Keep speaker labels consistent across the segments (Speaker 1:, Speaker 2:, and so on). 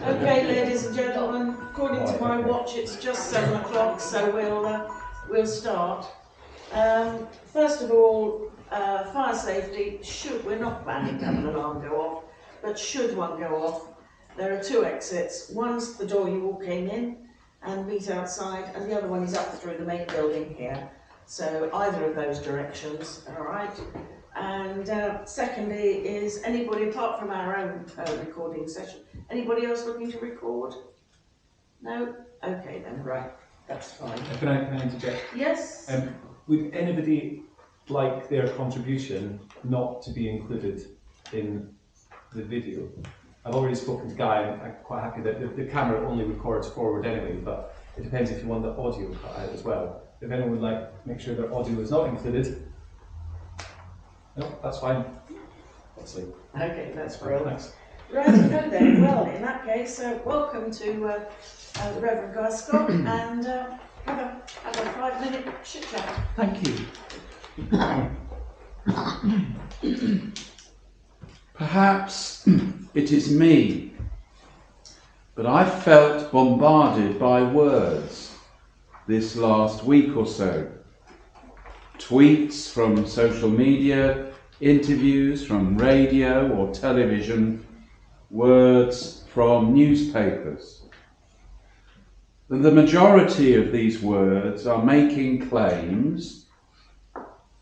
Speaker 1: Okay, ladies and gentlemen, according to my watch, it's just 7 o'clock, so we'll start. First of all, fire safety. We're not planning to have an alarm go off, but should one go off, there are two exits. One's the door you all came in and meet outside, and the other one is up through the main building here. So either of those directions, all right. And secondly is anybody apart from our own recording session, anybody else looking to record? No? Okay then, right, that's fine.
Speaker 2: Can I interject?
Speaker 1: Yes?
Speaker 2: Would anybody like their contribution not to be included in the video? I've already spoken to Guy, and I'm quite happy that the camera only records forward anyway, but it depends if you want the audio cut out as well. If anyone would like to make sure their audio is not included, no, that's fine. Let's see.
Speaker 1: Okay, that's brilliant.
Speaker 2: Thanks.
Speaker 1: Right, go then. Well, in that case, welcome to the Reverend Guy Scott, and have a 5-minute chit chat.
Speaker 3: Thank you. Perhaps it is me, but I felt bombarded by words this last week or so. Tweets from social media, interviews from radio or television, words from newspapers. And the majority of these words are making claims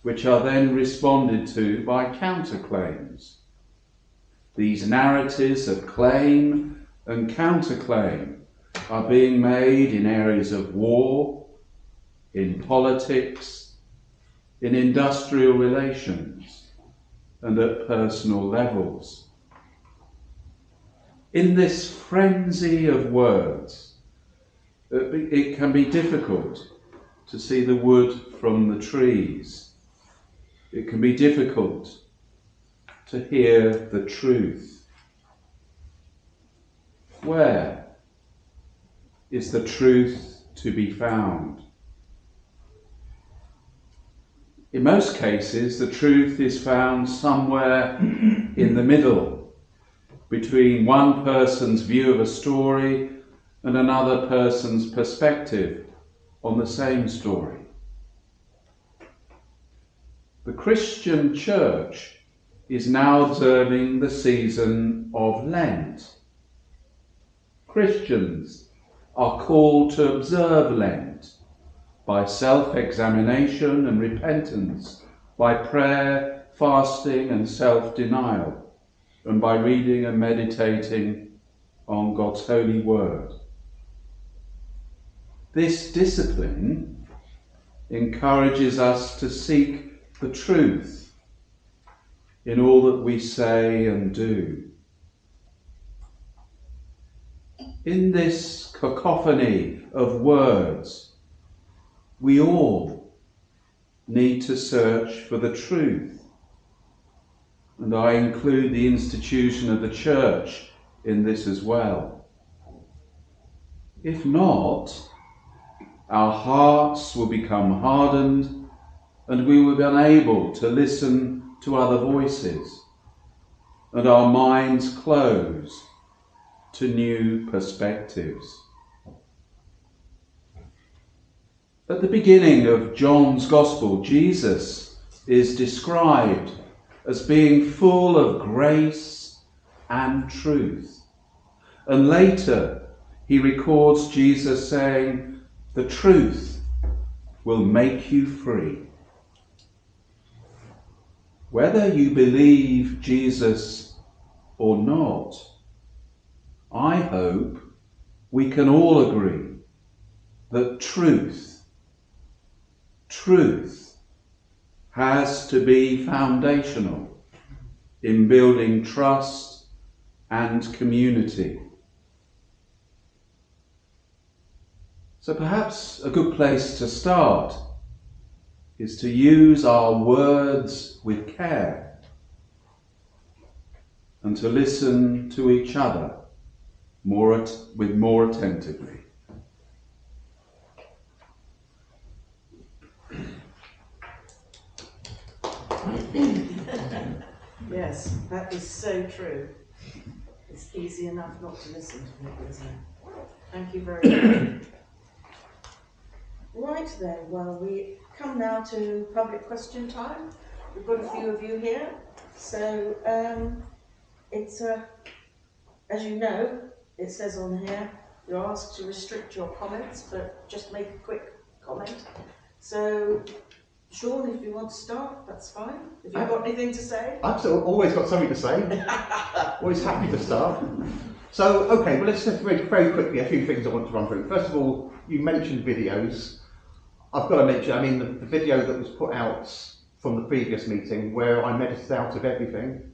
Speaker 3: which are then responded to by counterclaims. These narratives of claim and counterclaim are being made in areas of war, in politics, in industrial relations, and at personal levels. In this frenzy of words, it can be difficult to see the wood from the trees. It can be difficult to hear the truth. Where is the truth to be found? In most cases, the truth is found somewhere in the middle, between one person's view of a story and another person's perspective on the same story. The Christian Church is now observing the season of Lent. Christians are called to observe Lent by self-examination and repentance, by prayer, fasting and self-denial, and by reading and meditating on God's holy word. This discipline encourages us to seek the truth in all that we say and do. In this cacophony of words, we all need to search for the truth. And I include the institution of the church in this as well. If not, our hearts will become hardened and we will be unable to listen to other voices, and our minds close to new perspectives. At the beginning of John's Gospel, Jesus is described as being full of grace and truth. And later he records Jesus saying, "The truth will make you free." Whether you believe Jesus or not, I hope we can all agree that truth has to be foundational in building trust and community. So perhaps a good place to start is to use our words with care and to listen to each other more attentively.
Speaker 1: Yes, that is so true. It's easy enough not to listen to it, isn't it? Thank you very much. Right then, well, we come now to public question time. We've got a few of you here. So it's as you know, it says on here, you're asked to restrict your comments, but just make a quick comment. So, Sean, if you want to start, that's fine. If you've got anything to say.
Speaker 4: I've always got something to say. Always happy to start. So, okay, well, let's just very quickly, a few things I want to run through. First of all, you mentioned videos. I've got to mention, I mean, the video that was put out from the previous meeting where I edited out of everything,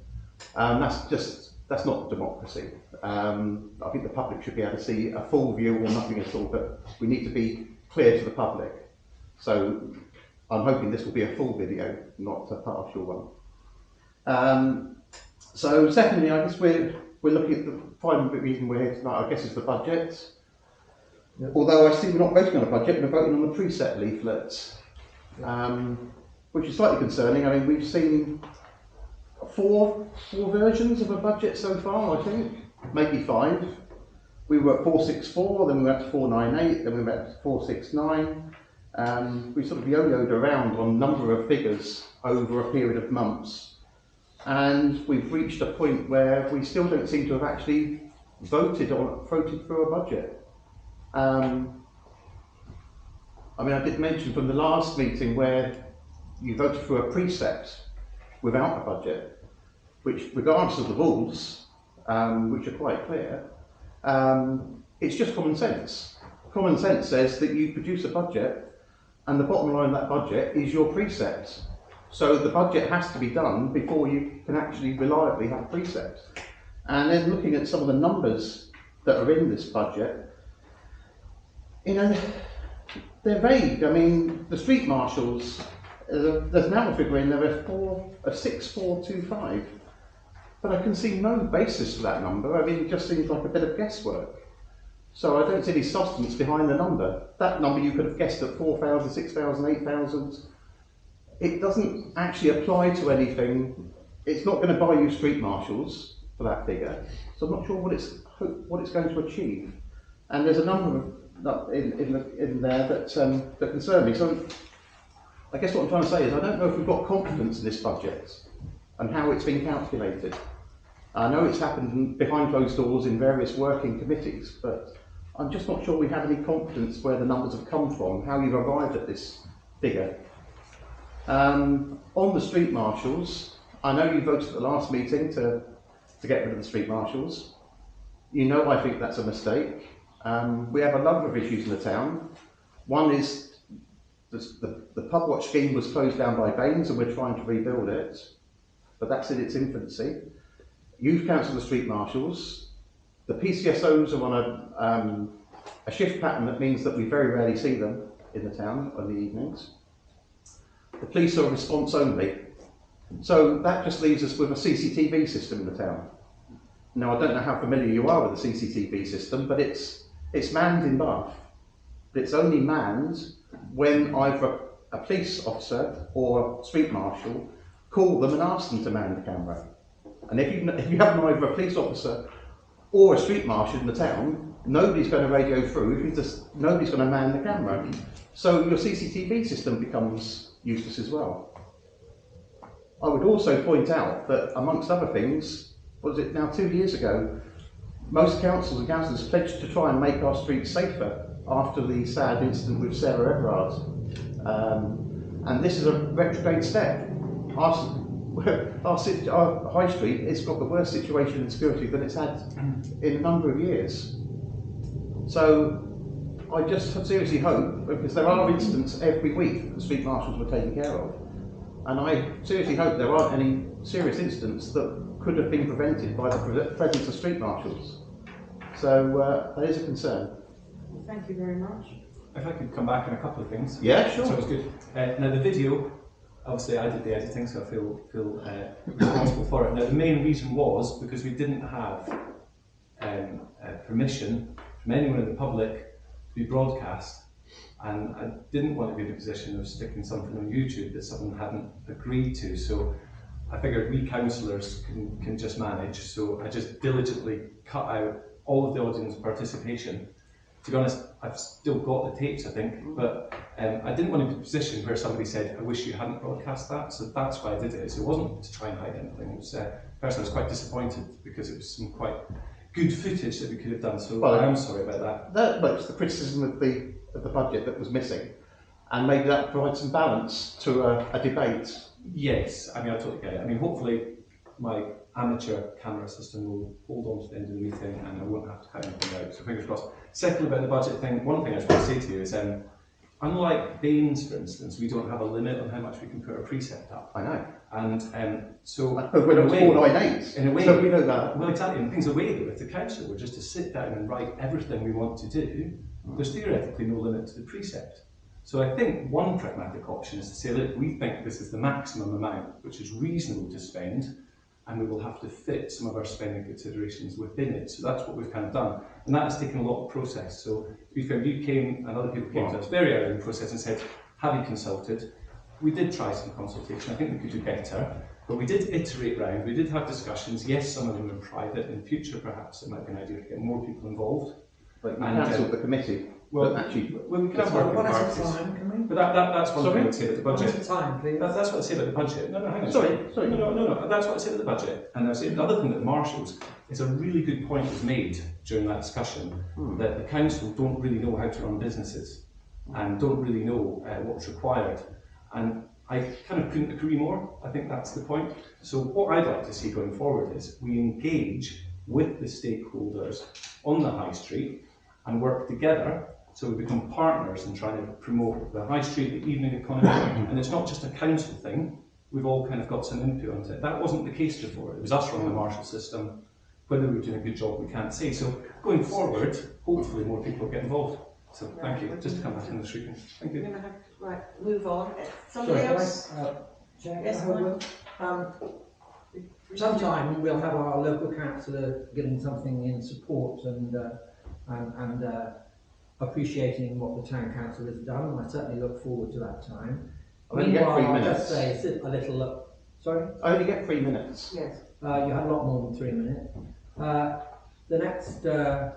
Speaker 4: that's not democracy. I think the public should be able to see a full view or nothing at all, but we need to be clear to the public. So I'm hoping this will be a full video, not a partial one. So secondly, I guess we're looking at the primary reason we're here tonight, I guess, is the budget. Yep. Although I see we're not voting on a budget, we're voting on the preset leaflet, which is slightly concerning. I mean, we've seen four versions of a budget so far, I think, maybe 5. We were at 464, then we went to 498, then we went to 469. We sort of yo-yoed around on a number of figures over a period of months, and we've reached a point where we still don't seem to have actually voted through a budget. I mean, I did mention from the last meeting where you voted through a precept without a budget, which, regardless of the rules, which are quite clear, it's just common sense. Common sense says that you produce a budget, and the bottom line of that budget is your precept. So the budget has to be done before you can actually reliably have a precept. And then looking at some of the numbers that are in this budget, you know, they're vague. I mean, the street marshals, there's now a figure in there of 6,425, but I can see no basis for that number. I mean, it just seems like a bit of guesswork. So I don't see any substance behind the number. That number you could have guessed at 4,000, 6,000, 8,000. It doesn't actually apply to anything. It's not going to buy you street marshals for that figure. So I'm not sure what it's going to achieve. And there's a number of in there that concern me. So I guess what I'm trying to say is I don't know if we've got confidence in this budget and how it's been calculated. I know it's happened behind closed doors in various working committees, but I'm just not sure we have any confidence where the numbers have come from, how you've arrived at this figure. On the street marshals, I know you voted at the last meeting to get rid of the street marshals. You know I think that's a mistake. We have a number of issues in the town. One is the pub watch scheme was closed down by Baines and we're trying to rebuild it, but that's in its infancy. Youth council, the street marshals, the PCSOs are on a shift pattern that means that we very rarely see them in the town on the evenings. The police are response only. So that just leaves us with a CCTV system in the town. Now I don't know how familiar you are with the CCTV system, but it's manned in Bath. But it's only manned when either a police officer or a street marshal call them and ask them to man the camera. And if you have either a police officer or a street marshal in the town, nobody's going to radio through, nobody's going to man the camera. So your CCTV system becomes useless as well. I would also point out that, amongst other things, was it now 2 years ago, most councils and councillors pledged to try and make our streets safer after the sad incident with Sarah Everard. And this is a retrograde step. Our high street has got the worst situation in security than it's had in a number of years. So I just seriously hope, because there are incidents every week that the street marshals were taken care of, and I seriously hope there aren't any serious incidents that could have been prevented by the presence of street marshals. So that is a concern.
Speaker 1: Well, thank you very much.
Speaker 2: If I could come back on a couple of things.
Speaker 4: Yeah, sure.
Speaker 2: So it's good. Now the video, obviously I did the editing, so I feel responsible for it. Now the main reason was because we didn't have permission from anyone in the public to be broadcast, and I didn't want to be in a position of sticking something on YouTube that someone hadn't agreed to. So I figured we councillors can just manage, so I just diligently cut out all of the audience participation. To be honest, I've still got the tapes, I think, but I didn't want to be in a position where somebody said, I wish you hadn't broadcast that, so that's why I did it. So it wasn't to try and hide anything. It was, personally, I was quite disappointed because it was some quite good footage that we could have done, so well, I am sorry about that.
Speaker 4: But it's the criticism of the budget that was missing, and maybe that provides some balance to a debate.
Speaker 2: Yes, I mean, I totally get it. I mean, hopefully my amateur camera system will hold on to the end of the meeting and I won't have to cut anything out, so fingers crossed. Secondly, about the budget thing, one thing I was going to say to you is, unlike Baines, for instance, we don't have a limit on how much we can put our precept up.
Speaker 4: I know.
Speaker 2: And so,
Speaker 4: when it was 498,
Speaker 2: in a way,
Speaker 4: so we know that.
Speaker 2: Well, exactly. And things away that if the council were just to sit down and write everything we want to do, there's theoretically no limit to the precept. So I think one pragmatic option is to say, look, we think this is the maximum amount which is reasonable to spend, and we will have to fit some of our spending considerations within it. So that's what we've kind of done. And that has taken a lot of process. So to be fair, you came and other people came to us very early in the process and said, have you consulted? We did try some consultation. I think we could do better, but we did iterate round. We did have discussions. Yes, some of them in private. In future, perhaps it might be an idea to get more people involved.
Speaker 4: But you cancelled the committee.
Speaker 2: Well,
Speaker 4: actually,
Speaker 2: we can have working parties. But that's one thing I would say about the budget.
Speaker 5: One at a time, please.
Speaker 2: That's what I say about the budget. No, hang on.
Speaker 4: Sorry.
Speaker 2: No. That's what I say about the budget. And I say the other thing that the Marshals is a really good point was made during that discussion that the council don't really know how to run businesses and don't really know what's required. And I kind of couldn't agree more. I think that's the point. So what I'd like to see going forward is we engage with the stakeholders on the high street and work together so we become partners in trying to promote the high street, the evening economy. And it's not just a council thing. We've all kind of got some input onto it. That wasn't the case before. It was us running the Marshall system. Whether we're doing a good job, we can't say. So going forward, hopefully more people get involved. So thank you. Just to come back in the street. Thank you.
Speaker 1: Right, move on. Somebody else?
Speaker 5: Yes, sometime we'll have our local councillor giving something in support and appreciating what the town council has done. I certainly look forward to that time.
Speaker 4: Meanwhile,
Speaker 5: I'll just say a little. Sorry?
Speaker 4: I only get 3 minutes.
Speaker 1: Yes.
Speaker 5: You had a lot more than 3 minutes. The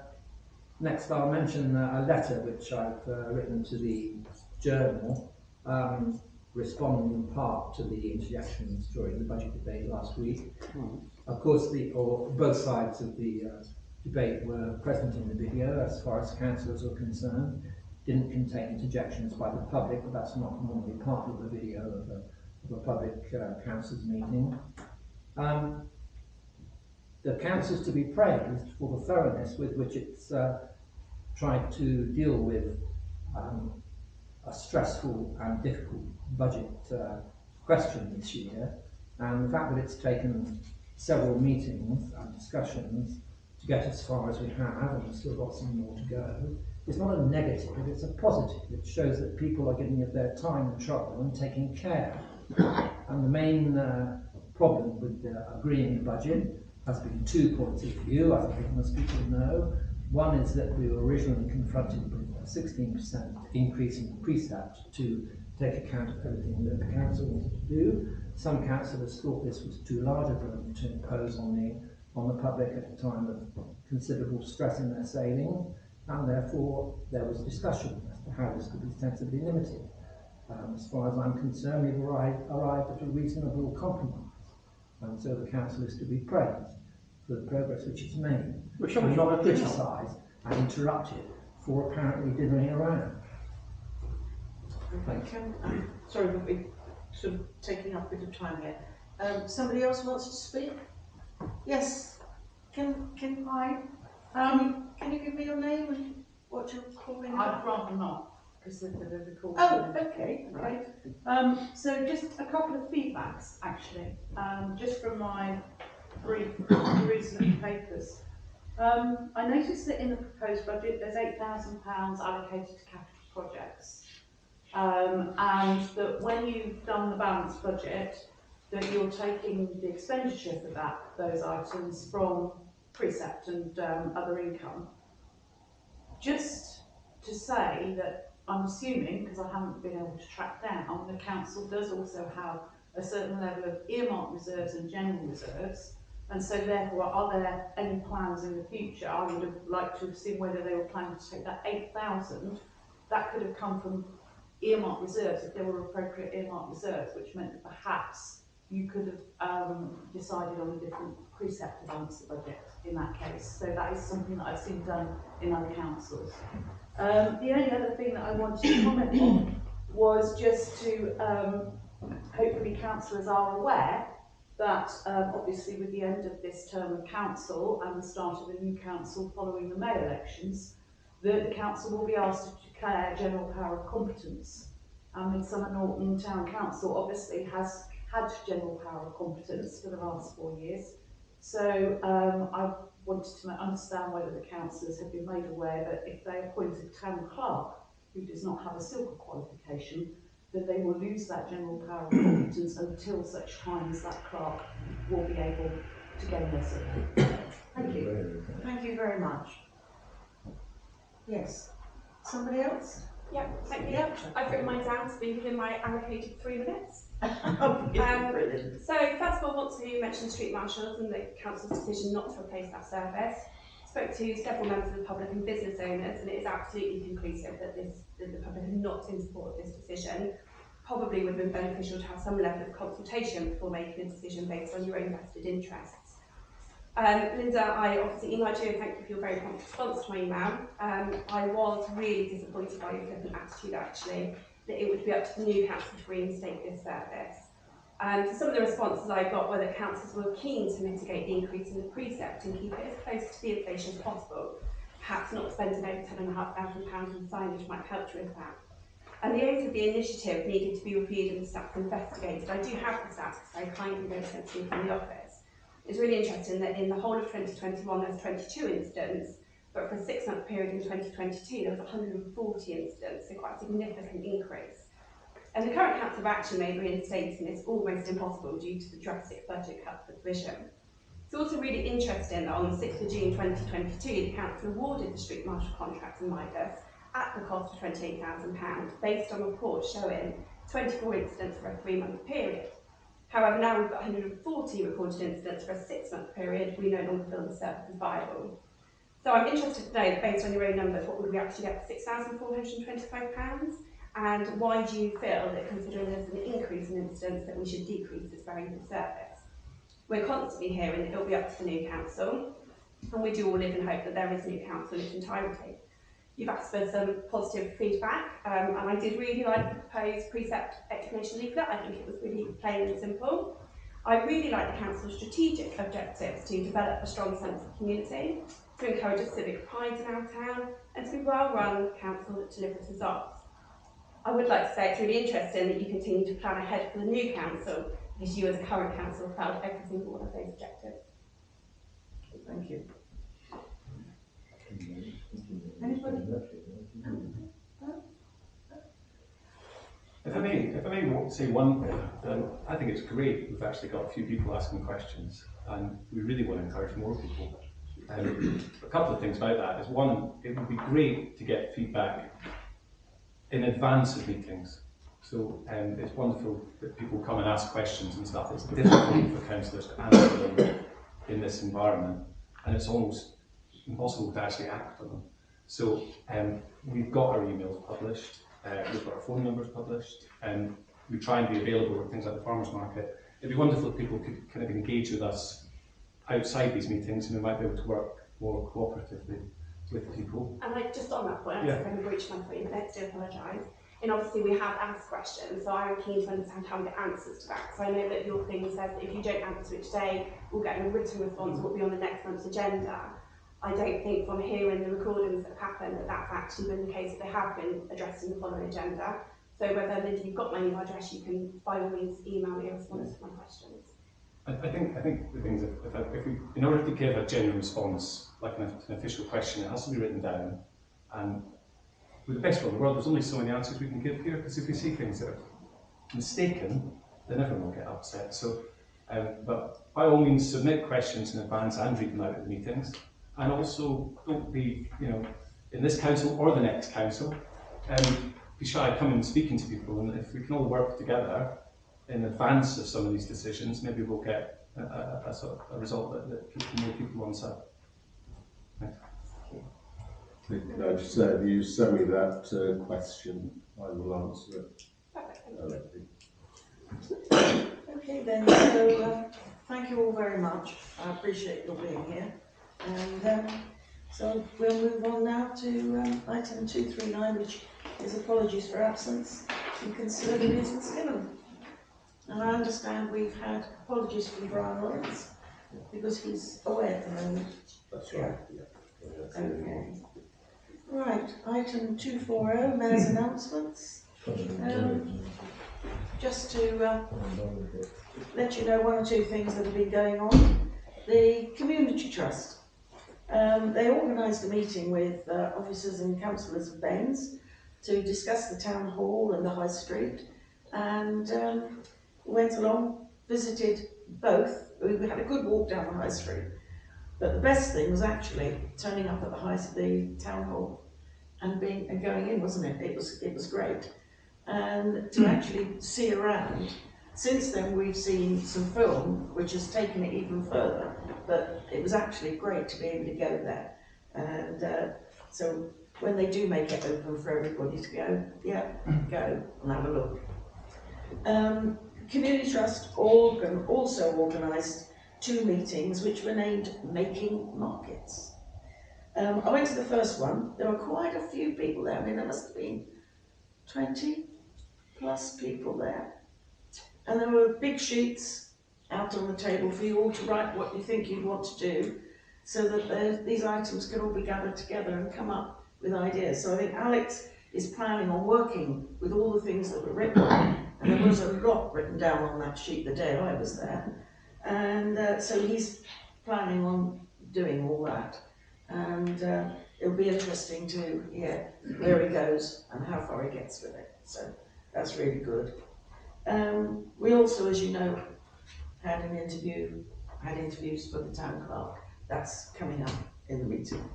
Speaker 5: next I'll mention a letter which I've written to the Journal, responding in part to the interjections during the budget debate last week. Of course, both sides of the debate were present in the video as far as councillors are concerned. Didn't contain interjections by the public, but that's not normally part of the video of a public councillors meeting. The council's to be praised for the thoroughness with which it's tried to deal with a stressful and difficult budget question this year, and the fact that it's taken several meetings and discussions to get as far as we have, and we've still got some more to go, is not a negative, it's a positive. It shows that people are giving it their time and trouble and taking care. And the main problem with agreeing the budget has been 2 points of view, I think most people know. One is that we were originally confronted with a 16% increase in the precept to take account of everything that the council wanted to do. Some councillors thought this was too large a burden to impose on the public at a time of considerable stress in their savings, and therefore there was discussion as to how this could be sensibly limited. As far as I'm concerned, we've arrived at a reasonable compromise, and so the council is to be praised for the progress which it's made, and not criticised and interrupted for apparently dithering around.
Speaker 1: Sorry, we'll be sort of taking up a bit of time here. Somebody else wants to speak? Yes. Can you give me your name and what you're calling?
Speaker 6: I'd rather not, because of the recording.
Speaker 1: Oh, okay.
Speaker 6: Right. So just a couple of feedbacks, actually, just from my brief reading of papers. I noticed that in the proposed budget there's £8,000 allocated to capital projects, and that when you've done the balanced budget, that you're taking the expenditure for those items from precept and other income. Just to say that I'm assuming, because I haven't been able to track down, the council does also have a certain level of earmark reserves and general reserves. And so therefore, are there any plans in the future? I would have liked to have seen whether they were planning to take that 8,000, that could have come from earmark reserves if there were appropriate earmark reserves, which meant that perhaps you could have decided on a different precept to balance the budget in that case. So that is something that I've seen done in other councils. The only other thing that I wanted to comment on was just to, hopefully councillors are aware that obviously with the end of this term of council and the start of a new council following the May elections, that the council will be asked to declare general power of competence. And Midsomer Norton Town Council obviously has had general power of competence for the last 4 years. So I wanted to understand whether the councillors have been made aware that if they appoint a town clerk who does not have a silver qualification, that they will lose that general power of competence until such time as that clerk will be able to gain their silver. Thank you.
Speaker 1: Thank you very much. Yes. Somebody else?
Speaker 7: Yeah, thank you.
Speaker 1: Yep.
Speaker 7: I've written mine down to be within my allocated 3 minutes.
Speaker 1: Brilliant.
Speaker 7: So first of all, I want to mention the street marshals and the council's decision not to replace that service. Spoke to several members of the public and business owners, and it is absolutely conclusive that the public are not in support of this decision. Probably would have been beneficial to have some level of consultation before making a decision based on your own vested interests. Linda, I obviously emailed you and thank you for your very prompt response to my email. I was really disappointed by your flippant attitude actually, that it would be up to the new council to reinstate this service. So some of the responses I got were that councils were keen to mitigate the increase in the precept and keep it as close to the inflation as possible. Perhaps not spending over £10,500 on signage might help you with that. And the aims of the initiative needed to be reviewed and the stats investigated. I do have the stats because very kindly they were sent to me from the office. It's really interesting that in the whole of 2021 there was 22 incidents, but for a 6-month period in 2022 there was 140 incidents, so quite a significant increase. And the current council of action made reinstating is almost impossible due to the drastic budget cut for the division. It's also really interesting that on the 6th of June 2022 the council awarded the street marshal contract in Midas at the cost of £28,000 based on reports showing 24 incidents for a 3-month period. However, now we've got 140 reported incidents for a 6-month period, we no longer feel the service is viable. So I'm interested to know that based on your own numbers, what would we actually get for £6,425? And why do you feel that considering there's an increase in incidents that we should decrease this very good service? We're constantly hearing that it'll be up to the new council, and we do all live in hope that there is a new council in its entirety. You've asked for some positive feedback, and I did really like the proposed precept explanation leaflet. I think it was really plain and simple. I really like the council's strategic objectives to develop a strong sense of community, to encourage a civic pride in our town, and to be a well-run council that delivers results. I would like to say it's really interesting that you continue to plan ahead for the new council, because you as a current council have failed every single one of those objectives.
Speaker 1: Thank you. Anybody?
Speaker 2: If I may say one thing, I think it's great we've actually got a few people asking questions, and we really want to encourage more people. A couple of things about that is, one, it would be great to get feedback in advance of meetings. So it's wonderful that people come and ask questions and stuff. It's difficult for councillors to answer them in this environment, and it's almost impossible to actually act on them. So we've got our emails published, we've got our phone numbers published, and we try and be available at things like the farmers market. It'd be wonderful if people could kind of engage with us outside these meetings, and we might be able to work more cooperatively with people.
Speaker 7: And like just on that point, I'm going to breach my 3 minutes, do apologise. And obviously we have asked questions, so I'm keen to understand how we get answers to that. So I know that your thing says that if you don't answer it today, we'll get a written response, will be on the next month's agenda. I don't think from hearing the recordings that have happened that that's actually been the case, that they have been addressed in the following agenda. So whether, Linda, you've got my email address, you can by all means email me a response to my questions.
Speaker 2: I think the things, if we, in order to give a genuine response, like an official question, it has to be written down. And with the best one in the world, there's only so many answers we can give here, because if we see things that are mistaken, then everyone will get upset. So, but by all means, submit questions in advance and read them out at the meetings. And also, don't be, in this council or the next council, be shy coming and speaking to people. And if we can all work together, in advance of some of these decisions, maybe we'll get a sort of a result that keeps more people on side. Thanks.
Speaker 8: Can I just say, if you send me that question, I will answer it.
Speaker 1: Okay then, so thank you all very much. I appreciate your being here. And so we'll move on now to item 239, which is apologies for absence and consider the reasons given. And I understand we've had apologies from Brian Lawrence because he's away at the moment.
Speaker 8: That's right. Yeah.
Speaker 1: Okay. Right, item 240, Mayor's announcements. Just to let you know one or two things that have been going on. The Community Trust, they organised a meeting with officers and councillors of Baines to discuss the town hall and the high street, and went along, visited both. We had a good walk down the high street, but the best thing was actually turning up at the town hall and going in, wasn't it? It was great. And to actually see around. Since then we've seen some film which has taken it even further, but it was actually great to be able to go there. And so when they do make it open for everybody to go, yeah, go and have a look. Community Trust also organised 2 meetings which were named Making Markets. I went to the first one. There were quite a few people there. I mean, there must have been 20 plus people there, and there were big sheets out on the table for you all to write what you think you'd want to do, so that these items can all be gathered together and come up with ideas. So I think Alex is planning on working with all the things that were written, and there was a lot written down on that sheet the day I was there, and so he's planning on doing all that, and it'll be interesting to hear where he goes and how far he gets with it. So that's really good. We also, as you know, had interviews for the town clerk. That's coming up in the meeting.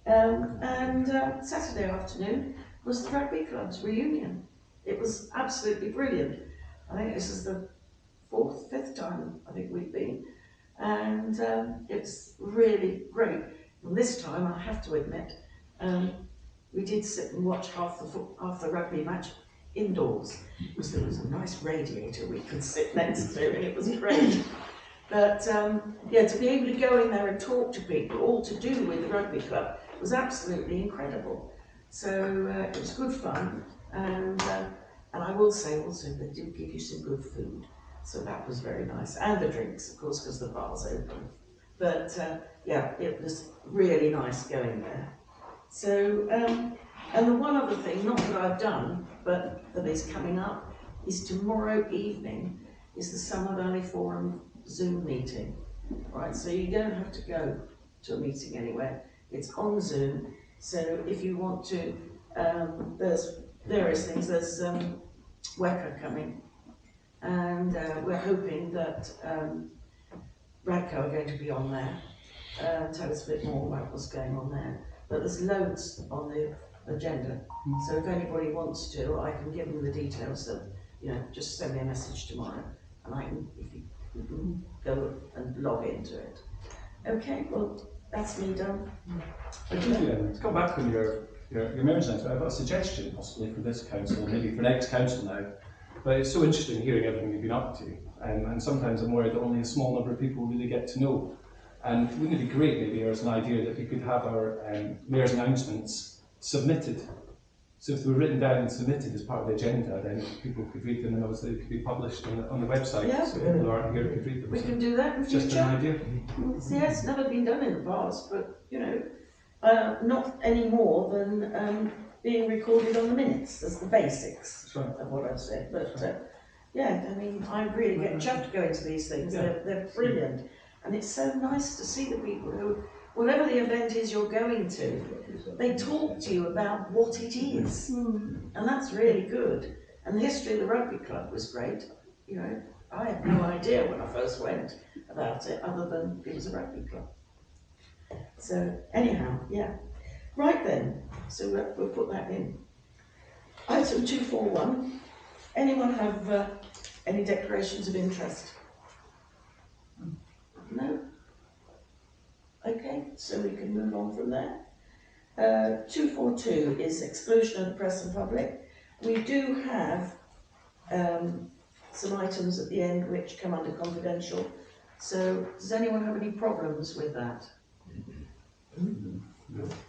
Speaker 1: And Saturday afternoon was the rugby club's reunion. It was absolutely brilliant. I think this is the 4th, 5th time I think we've been, and it's really great. And this time, I have to admit, we did sit and watch half the rugby match indoors, because there was a nice radiator we could sit next to, and it was great. But yeah, to be able to go in there and talk to people, all to do with the rugby club, was absolutely incredible. So it was good fun, and I will say also they did give you some good food, so that was very nice, and the drinks, of course, because the bar's open. But yeah, it was really nice going there. So, and the one other thing, not that I've done, but that is coming up, is tomorrow evening is the Summer Valley Forum Zoom meeting. Right, so you don't have to go to a meeting anywhere. It's on Zoom, so if you want to, there's various things. There's WECA coming, and we're hoping that Radco are going to be on there, tell us a bit more about what's going on there. But there's loads on the agenda, so if anybody wants to, I can give them the details. So, you know, just send me a message tomorrow, and I can, if you can go and log into it. Okay, well, that's me done.
Speaker 2: To come back on your mayor's announcement, I've got a suggestion possibly for this council, maybe for next council now. But it's so interesting hearing everything you've been up to, and sometimes I'm worried that only a small number of people really get to know. And wouldn't it be great, maybe, as an idea, that we could have our mayor's announcements submitted? So if they were written down and submitted as part of the agenda, then people could read them, and obviously they could be published on the website,
Speaker 1: Yeah.
Speaker 2: so people who aren't here could read them.
Speaker 1: We
Speaker 2: So
Speaker 1: can do that in
Speaker 2: it's just
Speaker 1: future.
Speaker 2: an idea.
Speaker 1: Yeah, it's never been done in the past, but you know, not any more than being recorded on the minutes as the basics
Speaker 2: That's right.
Speaker 1: of what I've said. But yeah, I mean, I really get chuffed going to these things.
Speaker 2: Yeah.
Speaker 1: They're brilliant, and it's so nice to see the people who, whatever the event is you're going to, they talk to you about what it is, and that's really good. And the history of the rugby club was great. You know, I had no idea when I first went about it, other than it was a rugby club. So anyhow, yeah. Right then, so we'll put that in. Item 241. Anyone have Any declarations of interest? No? Okay, so we can move on from there. 242 is exclusion of the press and public. We do have some items at the end which come under confidential. So does anyone have any problems with that?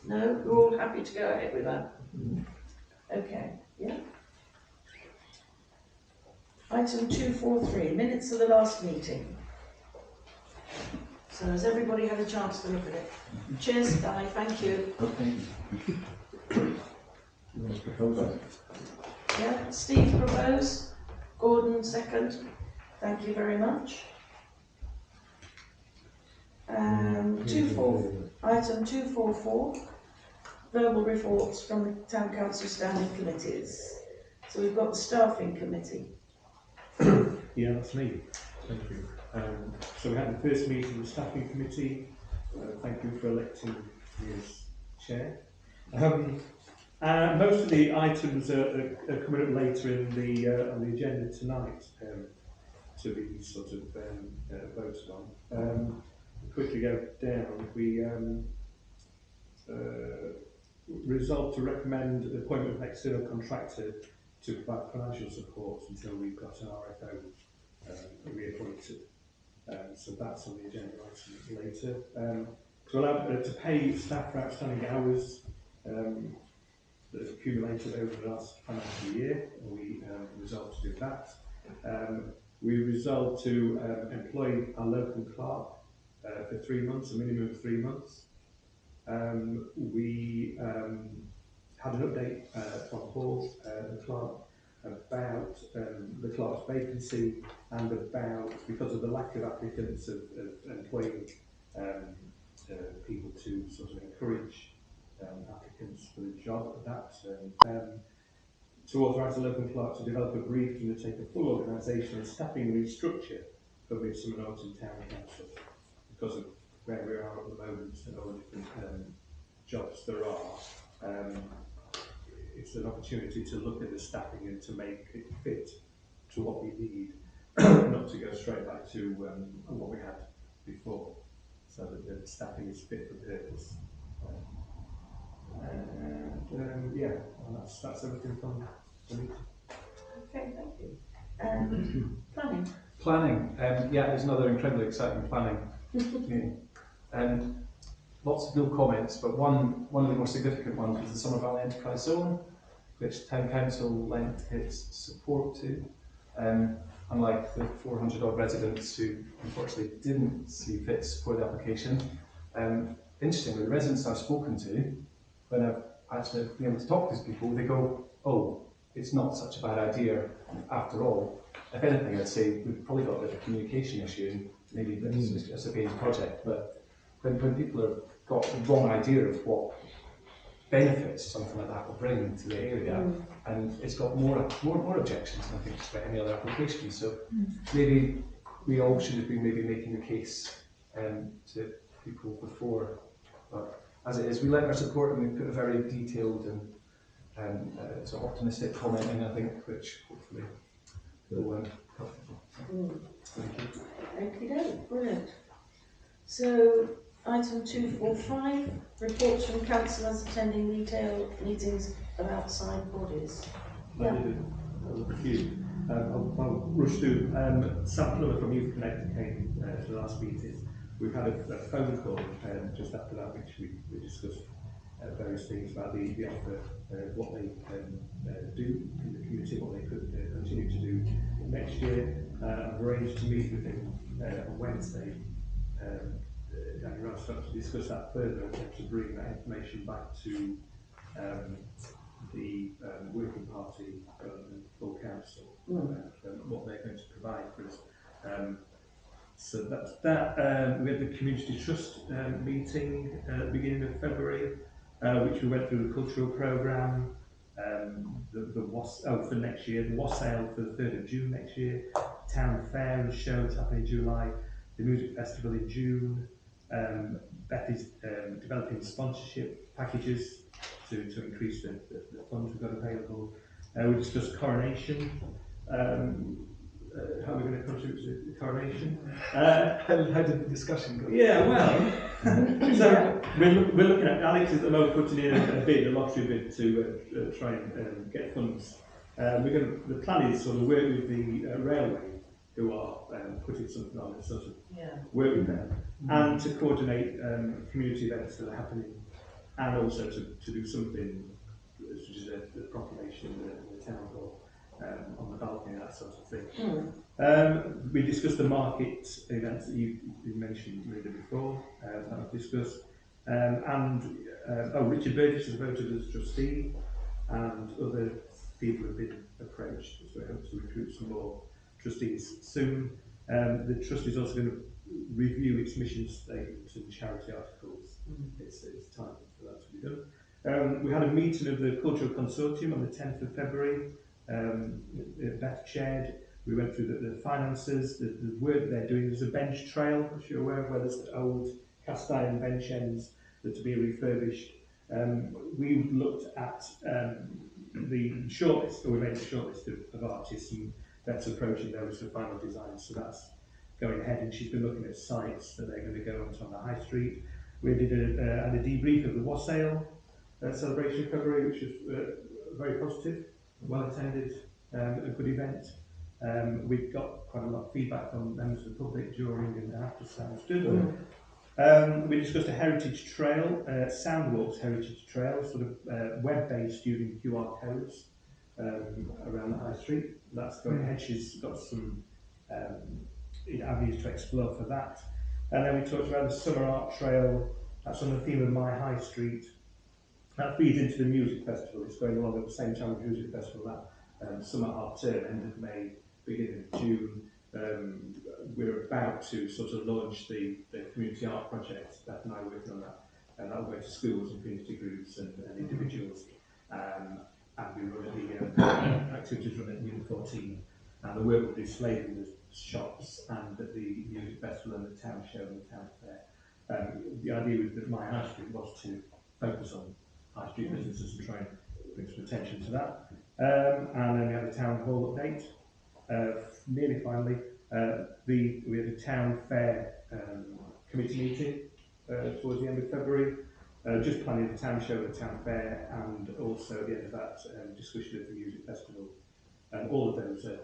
Speaker 1: No? We're all happy to go ahead with that? Okay, yeah. Item 243, minutes of the last meeting. So has everybody had a chance to look at it? Cheers, Guy, thank you. Yeah, Steve proposed, Gordon second. Thank you very much. Item 244, verbal reports from the Town Council standing committees. So we've got the staffing committee.
Speaker 9: Yeah, that's me. Thank you. So we had the first meeting of the staffing committee. Thank you for electing me as chair. Most of the items are coming up later in on the agenda tonight to be sort of voted on. Quickly go down. We resolved to recommend the appointment of an external contractor to provide financial support until we've got an RFO reappointed. So that's on the agenda item later. So allowed to pay staff for outstanding hours that have accumulated over the last financial year. We resolved to do that. We resolved to employ our local clerk for 3 months, a minimum of 3 months. We had an update from Paul, the clerk, about the clerk's vacancy and about, because of the lack of applicants of employing people to sort of encourage applicants for the job, to authorise the local clerk to develop a brief to undertake a full organisation and staffing restructure for Midsomer Norton Town Council, because of where we are at the moment and all the different jobs there are. It's an opportunity to look at the staffing and to make it fit to what we need, not to go straight back to what we had before, so that the staffing is fit for purpose. Yeah, and that's everything from me.
Speaker 1: Okay, thank you. Planning.
Speaker 2: Planning, yeah, there's another incredibly exciting planning meeting. Lots of no comments, but one of the more significant ones was the Summer Valley Enterprise Zone, which Town Council lent its support to. Unlike the 400 odd residents who unfortunately didn't see fit to support the application. Interestingly, the residents I've spoken to, when I've actually been able to talk to these people, they go, oh, it's not such a bad idea after all. If anything, I'd say we've probably got a bit of a communication issue, and maybe it's a big project, but when people have got the wrong idea of what benefits something like that will bring to the area, and it's got more objections than I think just about any other application. So maybe we all should have been maybe making the case to people before, but as it is, we lent our support and we put a very detailed and sort of optimistic comment in, I think, which hopefully will help.
Speaker 1: Thank you, brilliant. So item 245, reports from councillors attending retail meetings of outside bodies.
Speaker 9: I did a few. I'll rush through. Sam Plummer from Youth Connect came to the last meeting. We've had a phone call just after that, which we discussed various things about the offer, what they do in the community, what they could continue to do next year. I've arranged to meet with him on Wednesday. Danny Rouse to discuss that further and to bring that information back to the working party and full council, what they're going to provide for us. So that's that. We had the Community Trust meeting at the beginning of February, which we went through the cultural programme, for next year, the wassail for the 3rd of June next year, town fair and shows happening in July, the music festival in June. Beth is developing sponsorship packages to increase the funds we've got available. We discussed coronation, how we're going to contribute to the coronation.
Speaker 2: How did the discussion go?
Speaker 9: Yeah, well, so we're looking at, Alex is at the moment putting in a lottery bid to try and get funds. The plan is sort of work with the railway, who are putting something on, and sort of work with them, and to coordinate community events that are happening, and also to do something such as the proclamation in the town hall, on the balcony, that sort of thing. We discussed the market events that you mentioned really before, that was discussed, Richard Burgess has voted as trustee, and other people have been approached, so we hope to recruit some more trustees soon. The trust is also going to review its mission statement and charity articles. It's time for that to be done. We had a meeting of the Cultural Consortium on the 10th of February. Beth chaired. We went through the finances, the work they're doing. There's a bench trail, if you're aware of, where there's old cast iron bench ends that are being refurbished. We looked at the shortlist, or we made a shortlist of artists, and that's approaching those for final design, so that's going ahead, and she's been looking at sites that they're going to go onto on the high street. We did a debrief of the Wassail celebration in February, which was very positive, well attended, a good event. We got quite a lot of feedback from members of the public during and after, so that was good. We discussed a heritage trail, Soundwalks Heritage Trail, sort of web-based using QR codes around the high street. That's going ahead. She's got some avenues to explore for that. And then we talked about the Summer Art Trail. That's on the theme of My High Street. That feeds into the music festival. It's going along at the same time as the music festival. That summer half term, end of May, beginning of June. We're about to sort of launch the community art project. Beth and I are working on that, and that will go to schools and community groups and individuals. And we run the activities run at Unit 14, and the work will be displayed in the shops and at the music festival and the town show and the town fair. The idea with My High Street was to focus on high street businesses and try and bring some attention to that. And then we had a town hall update. Nearly finally, we had a town fair committee meeting towards the end of February, just planning the town show, the town fair, and also at the end of that discussion of the music festival. And all of those are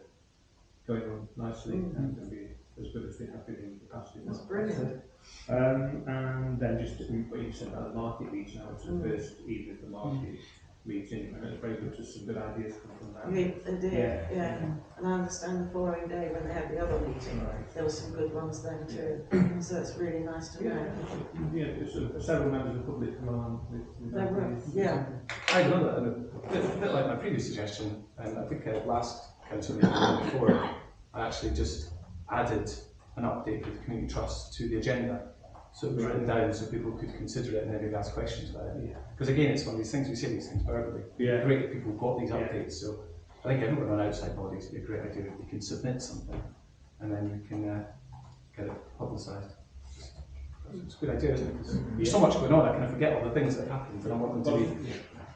Speaker 9: going on nicely and going to be as good as they have been in the past.
Speaker 1: That's brilliant.
Speaker 9: And then just what you said about the market meeting, I was the first evening of the market meeting, and it was very good, just some good ideas come from that.
Speaker 1: They did, yeah. And I understand the following day when they had the other meeting, there were some good ones then too. So it's really nice to know.
Speaker 9: Several members of the public come along with ideas.
Speaker 2: I know that, and a bit like my previous suggestion, and I think last council meeting before, I actually just added an update with the community trust to the agenda. So it was written down so people could consider it and then maybe ask questions about it. Because again, it's one of these things, we say these things verbally. Great if people got these updates. So I think everyone on outside bodies would be a great idea if you can submit something and then you can get it publicised. It's a good idea, isn't it? Because there's so much going on, I kind of forget all the things that happened and I want them to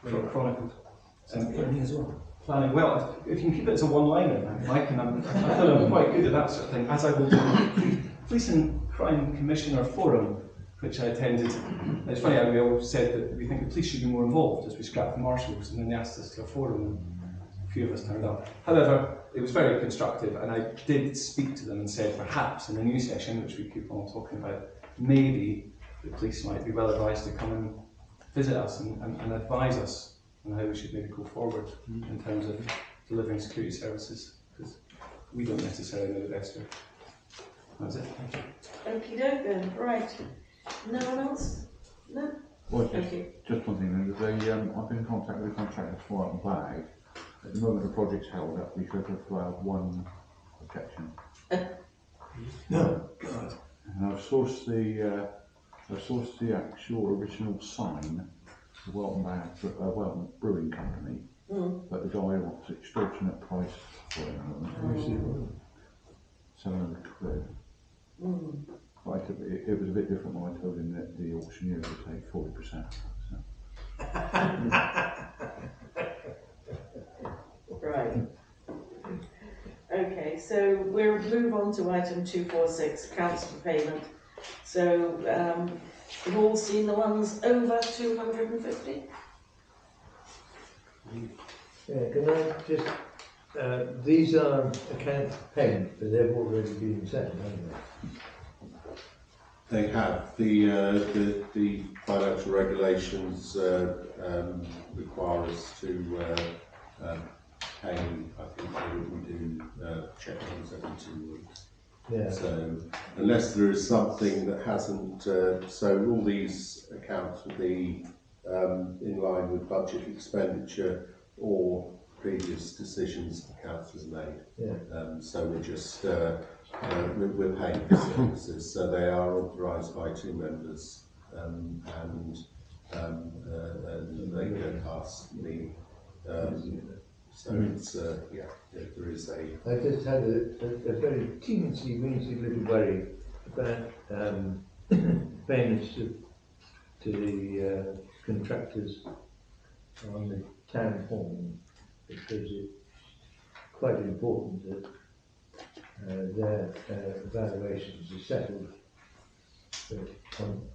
Speaker 2: be chronicled.
Speaker 5: Planning as well.
Speaker 2: Planning, well, if you can keep it as a one-liner, Mike, and I feel I'm quite good at that sort of thing, as I will do the Police and Crime Commissioner Forum, which I attended. It's funny how we all said that we think the police should be more involved as we scrapped the marshals, and then they asked us to a forum, and a few of us turned up. However, it was very constructive, and I did speak to them and said perhaps in the new session, which we keep on talking about, maybe the police might be well advised to come and visit us and advise us on how we should maybe go forward in terms of delivering security services, because we don't necessarily know the best way. That's it.
Speaker 1: Okie doke then, right. No one else? No?
Speaker 3: Well, just one thing, I've been in contact with the contractor for White and Flag. At the moment the project's held up because of one objection.
Speaker 2: No, God.
Speaker 3: And I've sourced the actual original sign for Welton Brewing Company, but the guy wants extortionate price for it. 700 quid. But it was a bit different when I told him that the auctioneer would take 40%. So.
Speaker 1: Right. Okay, so to item 246, accounts for payment. So, we've all seen the ones over 250?
Speaker 10: Yeah, can I just, these are account payments, but they've already been sent, haven't they?
Speaker 8: They have. The financial regulations require us to pay, I think we do check runs every 2 weeks.
Speaker 10: Yeah.
Speaker 8: So unless there is something that hasn't, so all these accounts will be in line with budget expenditure or previous decisions the council has made.
Speaker 10: Yeah.
Speaker 8: So we're just we're paying for services. So they are authorised by 2 members, and they go past me. So it's yeah, there is a.
Speaker 10: I just had a very teensy little worry about payments to the contractors on the town hall, because it's quite important that their evaluations are settled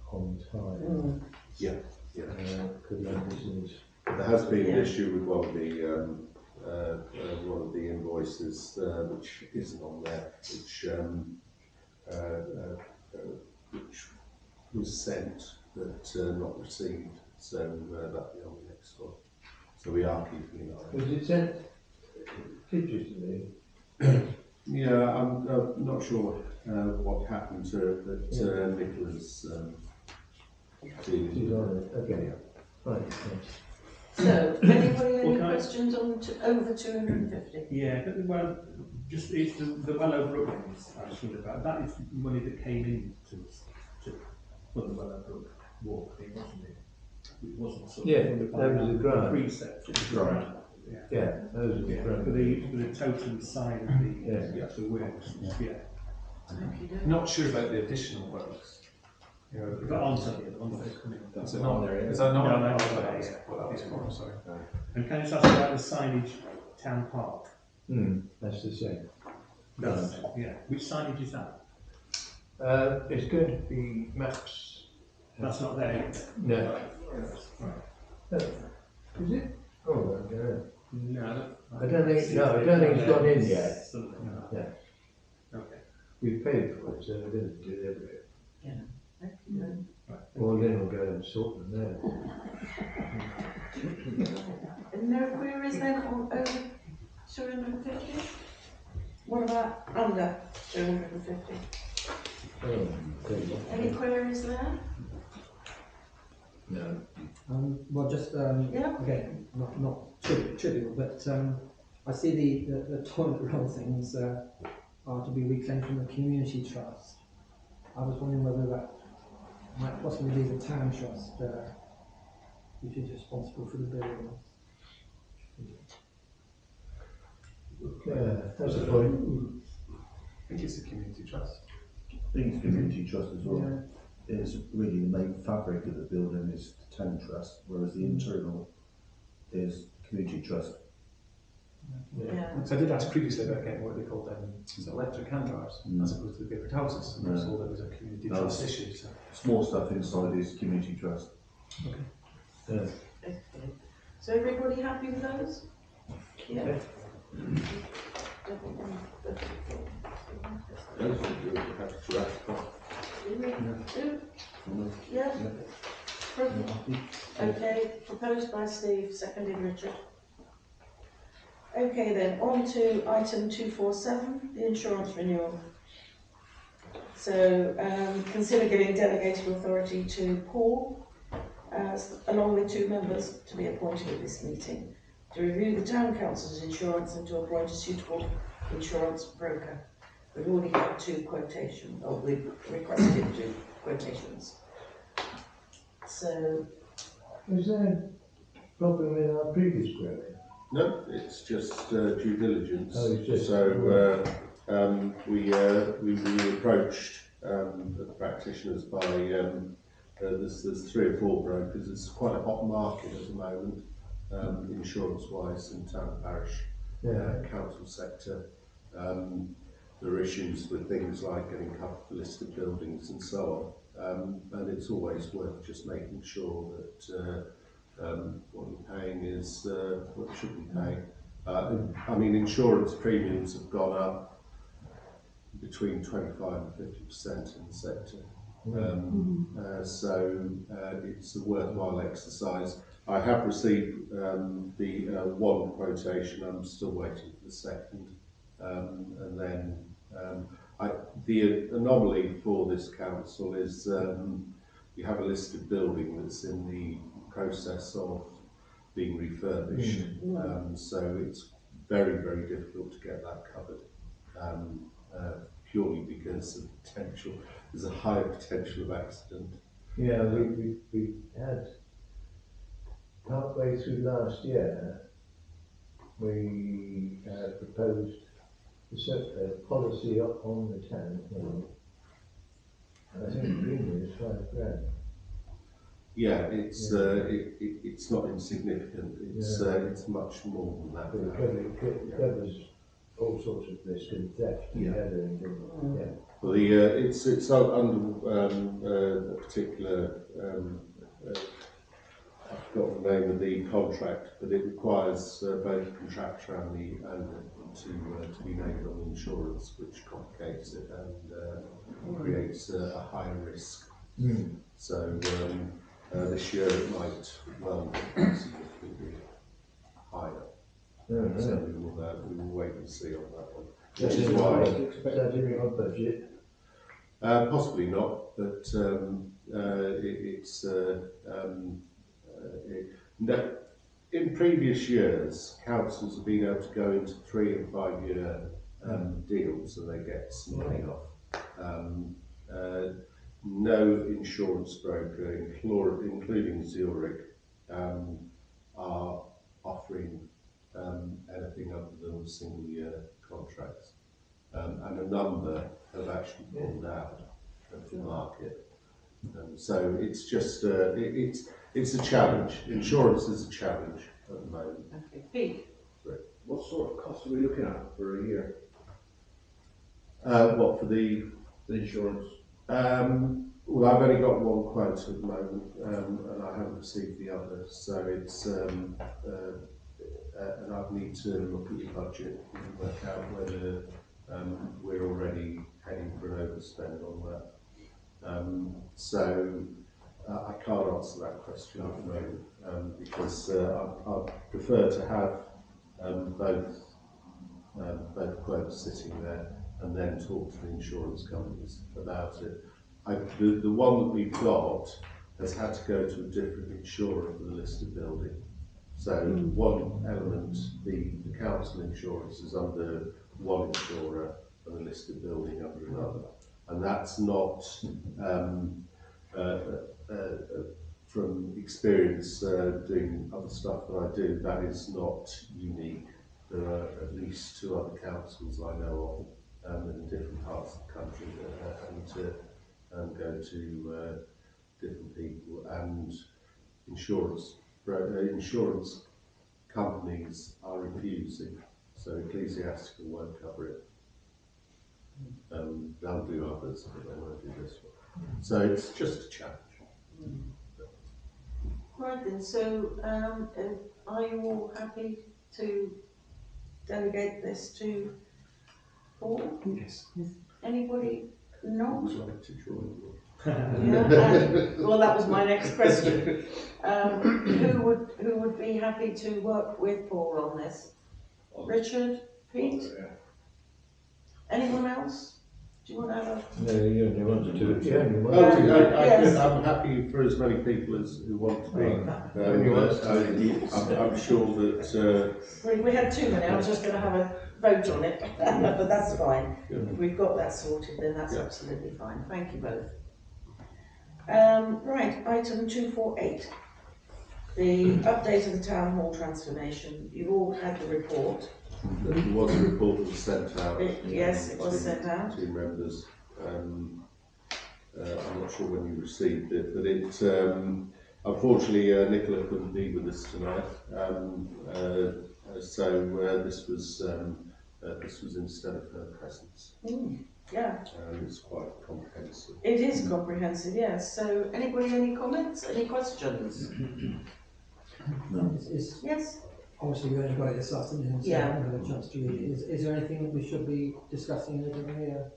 Speaker 10: on time.
Speaker 8: Yeah, yeah.
Speaker 10: There
Speaker 8: has been an issue with one of the invoices which isn't on there, which was sent but not received. So that'll be on the next one. So we are keeping an eye on it.
Speaker 10: Was it sent digitally?
Speaker 8: Yeah, I'm not sure what happened to it, but Nicola's dealing
Speaker 10: She's
Speaker 8: with
Speaker 10: on
Speaker 8: it.
Speaker 10: it, okay.
Speaker 8: Yeah.
Speaker 10: Right, thanks.
Speaker 1: So, anybody any
Speaker 9: Well,
Speaker 1: questions on over 250?
Speaker 9: Yeah, but well, just it's the Wellow Brook ones I just wondered about. That is money that came in to fund the Wellow Brook walk thing, wasn't it? It wasn't sort of funded by
Speaker 10: that was a grant.
Speaker 9: precept. It was a
Speaker 8: Right.
Speaker 9: grant. Yeah.
Speaker 10: Yeah, that was a
Speaker 9: Yeah,
Speaker 10: grant.
Speaker 9: for the total size of the works. Yeah.
Speaker 2: Not sure about the additional works. You know,
Speaker 9: But on something, the ones that are coming.
Speaker 2: is it not there? Is that not?
Speaker 9: No,
Speaker 2: Oh,
Speaker 9: no,
Speaker 2: that
Speaker 9: no,
Speaker 2: was
Speaker 9: yeah.
Speaker 2: what that was for, sorry.
Speaker 9: And can I just ask about the signage town park?
Speaker 10: That's the same.
Speaker 9: That's, yeah. Which signage is that?
Speaker 10: It's going to be maps.
Speaker 9: That's not there yet.
Speaker 10: No.
Speaker 9: Right.
Speaker 10: Is it? Oh, I don't know.
Speaker 9: No,
Speaker 10: I don't think it's gone in yet.
Speaker 9: Something.
Speaker 10: Yeah.
Speaker 9: Okay.
Speaker 10: We've paid for it, so we're going to deliver it.
Speaker 9: Right.
Speaker 10: Or then we'll go and sort them there.
Speaker 1: No queries then on over 250? What about under 250?
Speaker 10: Oh, okay.
Speaker 1: Any queries there?
Speaker 10: No.
Speaker 5: Well, just
Speaker 1: Yeah.
Speaker 5: again, not trivial, but I see the toilet roll things are to be reclaimed from the community trust. I was wondering whether that might possibly be the town trust, which is responsible for the buildings.
Speaker 10: Yeah, that's a point.
Speaker 2: I think it's the community trust.
Speaker 11: I think it's community trust as well.
Speaker 5: Yeah.
Speaker 11: It's really the main fabric of the building is the town trust, whereas the internal is community trust.
Speaker 1: Yeah.
Speaker 2: So I did ask previously about getting what they called electric hand dryers, as opposed to the paper towels. And I was told it was a community
Speaker 11: No.
Speaker 2: trust issue. So.
Speaker 11: Small stuff inside is community trust.
Speaker 10: Yeah.
Speaker 1: Okay. So everybody happy with those? Yeah.
Speaker 8: Those we have to ratify.
Speaker 1: Yeah. Okay, proposed by Steve, seconded Richard. Okay then, on to item 247, the insurance renewal. So, consider giving delegated authority to Paul, along with 2 members to be appointed at this meeting, to review the town council's insurance and to appoint a suitable insurance broker. We've already had 2 quotations, or we've requested 2 quotations. So,
Speaker 10: Was there a problem in our previous broker?
Speaker 8: No, it's just due diligence.
Speaker 10: Oh, it's just-
Speaker 8: So we approached the practitioners by there's 3 or 4 brokers. It's quite a hot market at the moment, insurance-wise in town and parish council sector. there are issues with things like getting covered for listed buildings and so on. And it's always worth just making sure that what you're paying is what you should be paying. I mean, insurance premiums have gone up between 25 and 50% in the sector. So it's a worthwhile exercise. I have received the one quotation. I'm still waiting for the second. And then the anomaly for this council is you have a listed building that's in the process of being refurbished. So it's very, very difficult to get that covered. Purely because of potential, there's a higher potential of accident.
Speaker 10: Yeah, we had, partway through last year, we proposed a policy on the town hill. And I think the premium is £5,000.
Speaker 8: Yeah, it's not insignificant. It's much more than that.
Speaker 10: It covers all sorts of risk and theft.
Speaker 8: Well, it's under a particular. I've forgotten the name of the contract, but it requires both the contractor and the owner to be named on insurance, which complicates it and creates a higher risk. So this year it might well be significantly higher. So we will wait and see on that one. Which is why
Speaker 10: expect that in your budget.
Speaker 8: possibly not, but in previous years, councils have been able to go into 3 and 5 year deals and they get some money off. No insurance broker, including Zurich, are offering anything other than single year contracts. And a number have actually pulled out of the market. So it's just it's a challenge. Insurance is a challenge at the moment.
Speaker 1: Okay, Pete.
Speaker 11: What sort of cost are we looking at for a year?
Speaker 8: What for the
Speaker 11: insurance?
Speaker 8: Well, I've only got one quote at the moment, and I haven't received the other. So it's and I need to look at your budget and work out whether we're already heading for an overspend on that. So I can't answer that question at the moment because I prefer to have both quotes sitting there and then talk to the insurance companies about it. The one that we've got has had to go to a different insurer for the listed building. So one element, the council insurance is under one insurer and the listed building under another. And that's not, from experience doing other stuff that I do, that is not unique. There are at least 2 other councils I know of in different parts of the country that are having to go to different people, and insurance companies are refusing, so ecclesiastical won't cover it. They'll do others, but they won't do this one. So it's just a challenge.
Speaker 1: Right then, so are you all happy to delegate this to Paul?
Speaker 2: Yes.
Speaker 1: Anybody not?
Speaker 8: Would like to join you.
Speaker 1: Well, that was my next question. Who would be happy to work with Paul on this? Richard, Pete? Anyone else? Do you want to have a...
Speaker 10: No, you only want to do it. You only want to do it.
Speaker 1: Yes.
Speaker 8: I'm happy for as many people as who want to be. I'm sure that
Speaker 1: We had too many. I was just going to have a vote on it, but that's fine. If we've got that sorted, then that's absolutely fine. Thank you both. Right, item 248. The update of the town hall transformation. You've all had the report.
Speaker 8: there was a report that was sent out.
Speaker 1: Yes, it was sent out.
Speaker 8: 2 members. I'm not sure when you received it, but it unfortunately Nicola couldn't be with us tonight. So this was this was instead of her presence.
Speaker 1: Yeah,
Speaker 8: And it's quite comprehensive.
Speaker 1: it is comprehensive, yes. So anybody, any comments, any questions? Yes?
Speaker 5: Obviously, we only got it this afternoon, so I
Speaker 1: Yeah.
Speaker 5: haven't had a chance to read it. Is there anything that we should be discussing over here?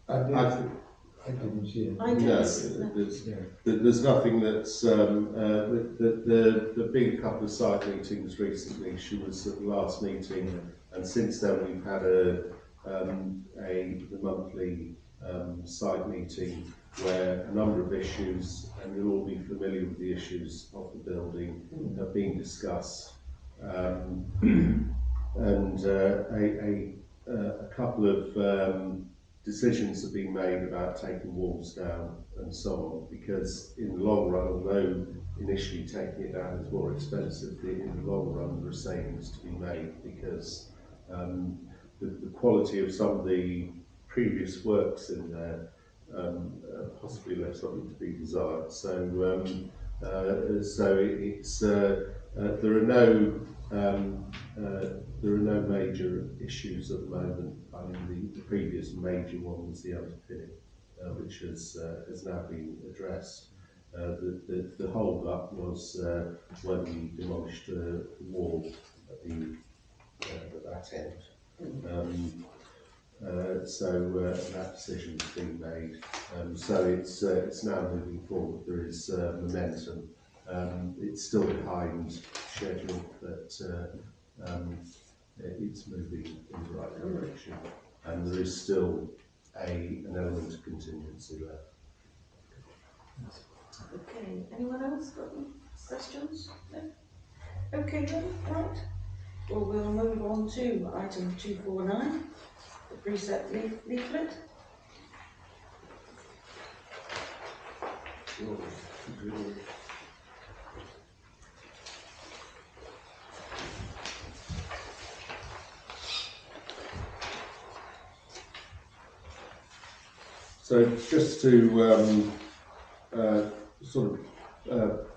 Speaker 10: I didn't see it.
Speaker 1: I
Speaker 8: No,
Speaker 1: did.
Speaker 8: there's nothing that's, there've been a couple of site meetings recently. She was at the last meeting, and since then we've had the monthly site meeting where a number of issues, and you'll all be familiar with the issues of the building, have been discussed. And a couple of decisions have been made about taking walls down and so on, because in the long run, although initially taking it down is more expensive, in the long run there are savings to be made, because the quality of some of the previous works in there possibly left something to be desired. So there are no major issues at the moment. I mean, the previous major one was the underpinning, which has now been addressed. The hold up was when we demolished the wall at that end. That decision's been made. So it's now moving forward. There is momentum. It's still behind schedule, but it's moving in the right direction, and there is still an element of contingency left.
Speaker 1: Okay, anyone else got any questions? No? Okay then, right. Well, we'll move on to item 249, the precept leaflet.
Speaker 8: So just to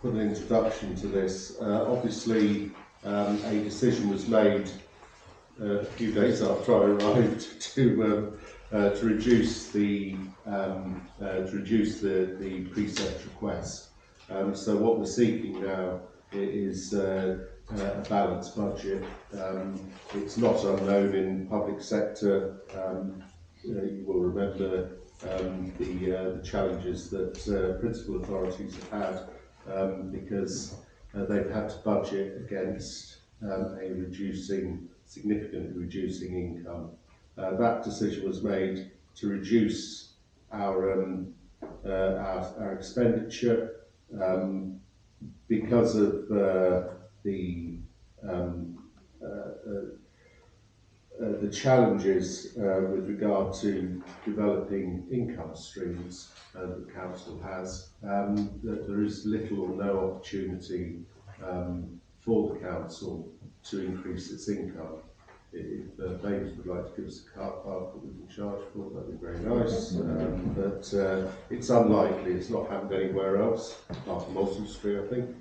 Speaker 8: put an introduction to this, obviously a decision was made a few days after I arrived to reduce the precept request. So what we're seeking now is a balanced budget. It's not unknown in public sector. You will remember the challenges that principal authorities have had because they've had to budget against significantly reducing income. That decision was made to reduce our expenditure because of the challenges with regard to developing income streams that the council has. That there is little or no opportunity for the council to increase its income. If David would like to give us a car park that we can charge for, that'd be very nice. But it's unlikely. It's not happened anywhere else, apart from Oswald Street, I think.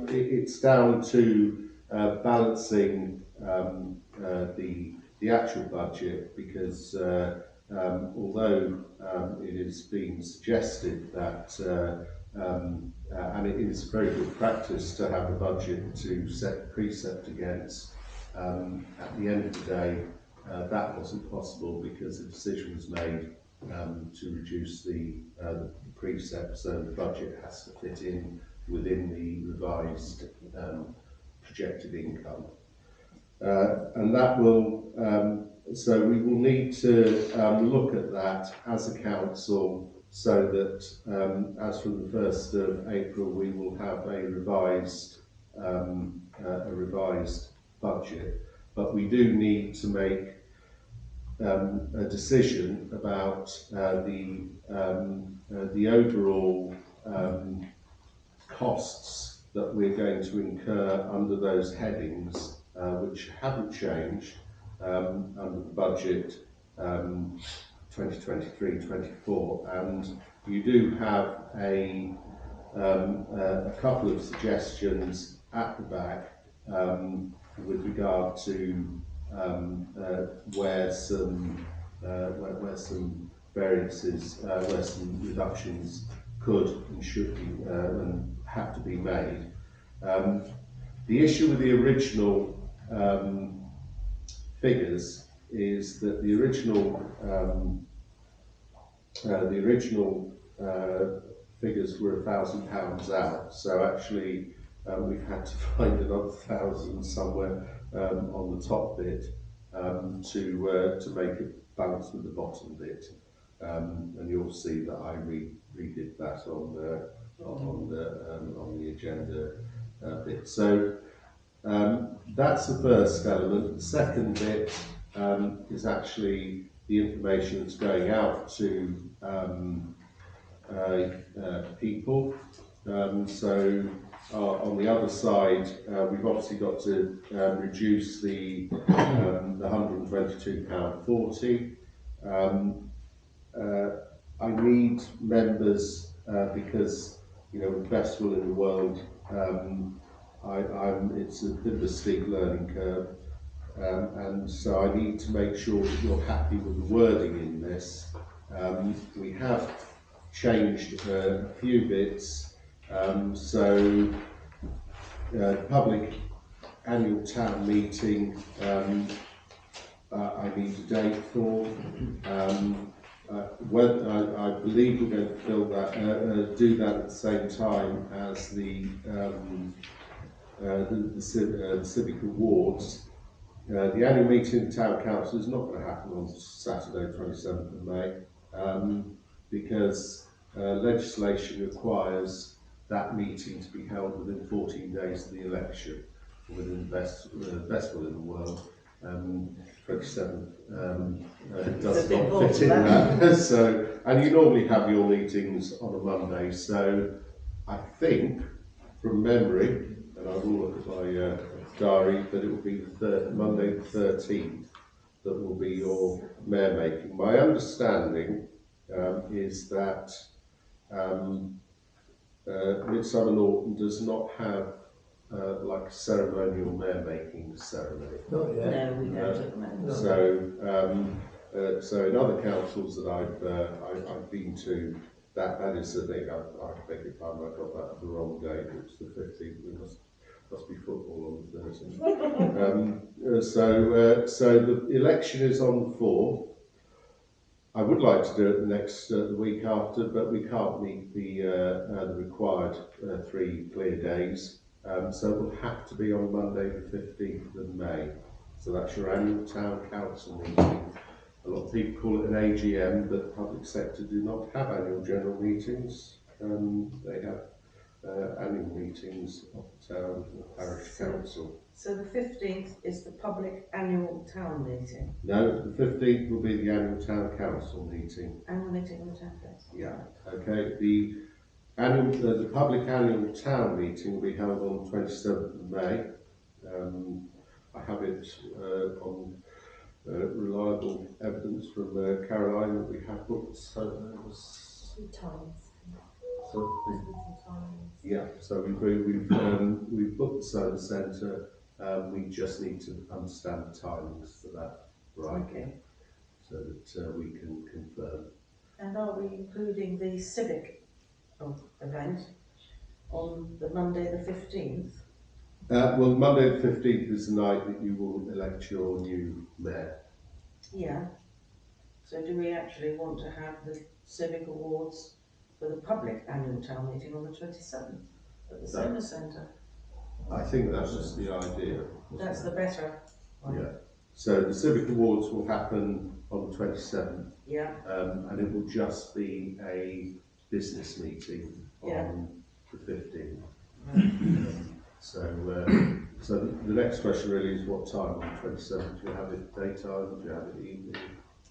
Speaker 8: It's down to balancing the actual budget, because although it has been suggested that and it is very good practice to have a budget to set precept against, at the end of the day that wasn't possible because the decision was made to reduce the precept, so the budget has to fit in within the revised projected income. And that will, so we will need to look at that as a council, so that as from the 1st of April we will have a revised budget. But we do need to make a decision about the overall costs that we're going to incur under those headings, which haven't changed under the budget 2023-24, and you do have a couple of suggestions at the back with regard to where some variances, where some reductions could and should be and have to be made. The issue with the original figures is that the original figures were £1,000 out, so actually we've had to find another 1,000 somewhere on the top bit to make it balance with the bottom bit, and you'll see that I redid that on the agenda bit. So that's the first element. The second bit is actually the information that's going out to people. So on the other side, we've obviously got to reduce the £122.40. I need members because, you know, with the best will in the world, it's a bit of a steep learning curve, and so I need to make sure that you're happy with the wording in this. We have changed a few bits, so public annual town meeting, I need a date for. I believe we're going to fill that, do that at the same time as the civic awards. The annual meeting of the Town Council is not going to happen on Saturday, 27th of May, because legislation requires that meeting to be held within 14 days of the election, within the best will in the world. 27th does not fit in that. So, and you normally have your meetings on a Monday, so I think from memory, and I will look at my diary, that it will be Monday the 13th that will be your mayor making. My understanding is that Midsomer Norton does not have like a ceremonial mayor making ceremony.
Speaker 10: Not yet.
Speaker 1: No, we don't at the moment.
Speaker 8: So in other councils that I've been to, that is the thing. I beg your pardon, I got that the wrong date. It was the 15th. There must be football on the 13th. So the election is on the 4th. I would like to do it the week after, but we can't meet the required 3 clear days. So it will have to be on Monday the 15th of May. So that's your annual town council meeting. A lot of people call it an AGM, but the public sector do not have annual general meetings. They have annual meetings of the town or parish council.
Speaker 1: So the 15th is the public annual town meeting?
Speaker 8: No, the 15th will be the annual town council meeting.
Speaker 1: Annual meeting of the town council?
Speaker 8: Yeah, okay. The public annual town meeting will be held on the 27th of May. I have it on reliable evidence from Caroline that we have booked. Yeah, so we've booked the solar centre. We just need to understand the timings for that, right?
Speaker 1: Okay.
Speaker 8: So that we can confirm.
Speaker 1: And are we including the civic event on the Monday the 15th?
Speaker 8: Well, Monday the 15th is the night that you will elect your new mayor.
Speaker 1: Yeah. So do we actually want to have the civic awards for the public annual town meeting on the 27th at the Solar Centre?
Speaker 8: I think that was the idea.
Speaker 1: That's the better one.
Speaker 8: Yeah. So the civic awards will happen on the 27th.
Speaker 1: Yeah.
Speaker 8: And it will just be a business meeting on the 15th. So the next question really is what time on the 27th? Do you have it daytime? Do you have it evening?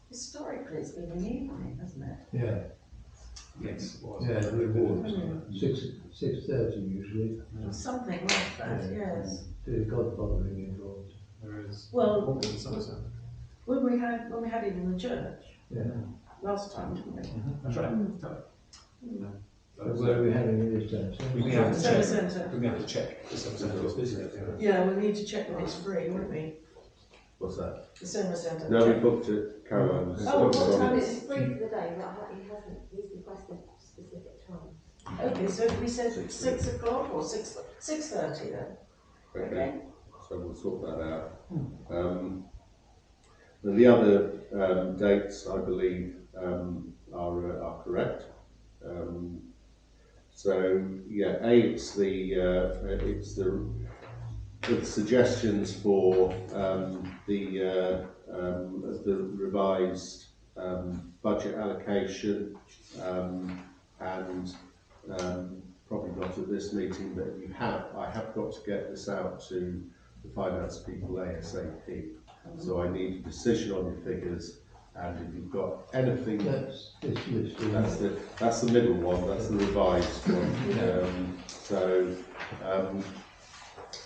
Speaker 1: Historically, it's been in the evening, hasn't it?
Speaker 10: Yeah.
Speaker 2: Yes, it was.
Speaker 10: Yeah, the awards. 6:30 usually.
Speaker 1: Something like that, yes.
Speaker 10: There's godfathering involved.
Speaker 2: There is.
Speaker 1: Well,
Speaker 2: in Somerset.
Speaker 1: when we had it in the church
Speaker 10: Yeah.
Speaker 1: last time, didn't we?
Speaker 2: That's right.
Speaker 10: Where are we having it this time?
Speaker 2: We may have to
Speaker 1: Centre
Speaker 2: check.
Speaker 1: centre.
Speaker 2: We may have to check the centre is busy.
Speaker 1: Yeah, we need to check that it's free, won't we?
Speaker 8: What's that?
Speaker 1: The cinema centre.
Speaker 8: No, we booked it. Caroline was.
Speaker 7: Oh,
Speaker 8: was
Speaker 7: what
Speaker 8: on
Speaker 7: time
Speaker 8: it.
Speaker 7: is it free for the day? But he hasn't, he's requested specific time.
Speaker 1: Okay, so we said 6 o'clock or 6:30 then.
Speaker 8: Okay, so we'll sort that out. And the other dates, I believe, are correct. So yeah, it's the suggestions for the revised budget allocation, and probably not at this meeting, but I have got to get this out to the finance people ASAP. So I need a decision on your figures, and if you've got anything,
Speaker 10: That's this list. isn't
Speaker 8: that's
Speaker 10: it?
Speaker 8: the middle one, that's the revised one.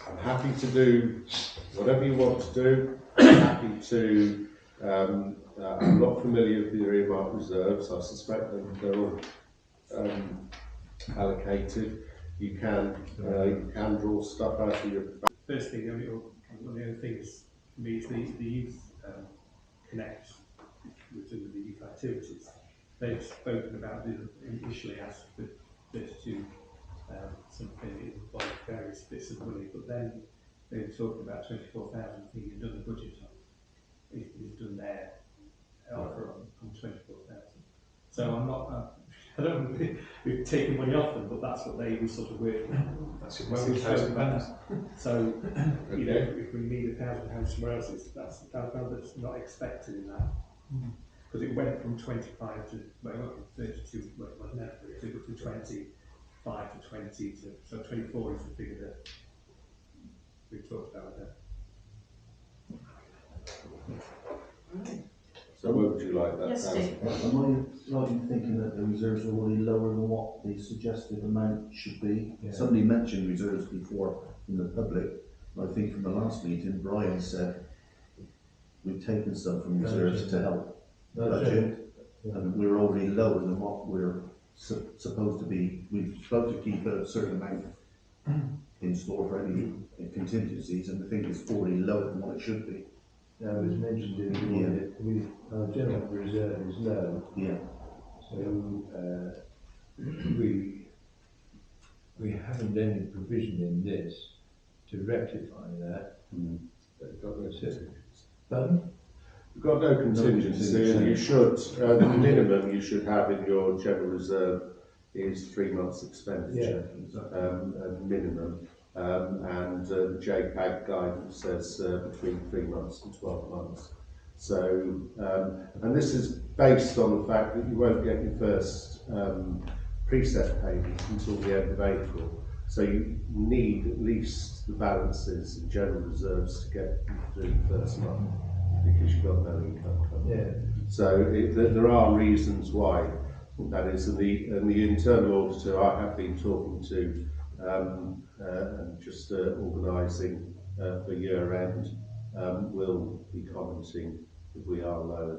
Speaker 8: I'm happy to do whatever you want to do. I'm happy to. I'm not familiar with the earmark reserves. I suspect that they're all allocated. You can draw stuff out of your.
Speaker 9: First thing, one of the other things for me is the youth connect with some of the youth activities. They've spoken about initially asked for 32 something like various bits of money, but then they've talked about 24,000. I think you've done the budget on. He's done their offer on 24,000. So I'm not. I don't think we've taken money off them, but that's what they were sort of working on.
Speaker 2: That's
Speaker 9: Well, we spoke about
Speaker 2: £6,000.
Speaker 9: So, you know, if we need £1,000 somewhere else, that's £1,000 that's not expected in that. Because it went from 25 to, well, it went from 32, well, it wasn't it? It went from 25 to 20 to, so 24 is the figure that we've talked about there.
Speaker 8: So where would you like that?
Speaker 1: Yes, Steve.
Speaker 11: Am I right in thinking that the reserves are already lower than what the suggested amount should be?
Speaker 10: Yeah.
Speaker 11: Somebody mentioned reserves before in the public. I think from the last meeting, Brian said we've taken some from reserves to help budget, and we're already lower than what we're supposed to be. We're supposed to keep a certain amount in store for any contingencies, and I think it's already lower than what it should be.
Speaker 10: Now, it was mentioned in the audit, our general reserve is low,
Speaker 11: Yeah.
Speaker 10: so we haven't any provision in this to rectify that.
Speaker 8: They've got no contingency.
Speaker 10: Pardon?
Speaker 8: You've got no contingency, and you should, the minimum you should have in your general reserve is 3 months expenditure, minimum. And the JPAG guidance says between 3 months and 12 months. So, and this is based on the fact that you won't get your first preset payment until the end of April. So you need at least the balances and general reserves to get through the first month, because you've got no income coming.
Speaker 10: Yeah.
Speaker 8: So there are reasons why that is, and the internal auditor I have been talking to and just organising for year end will be commenting that we are lower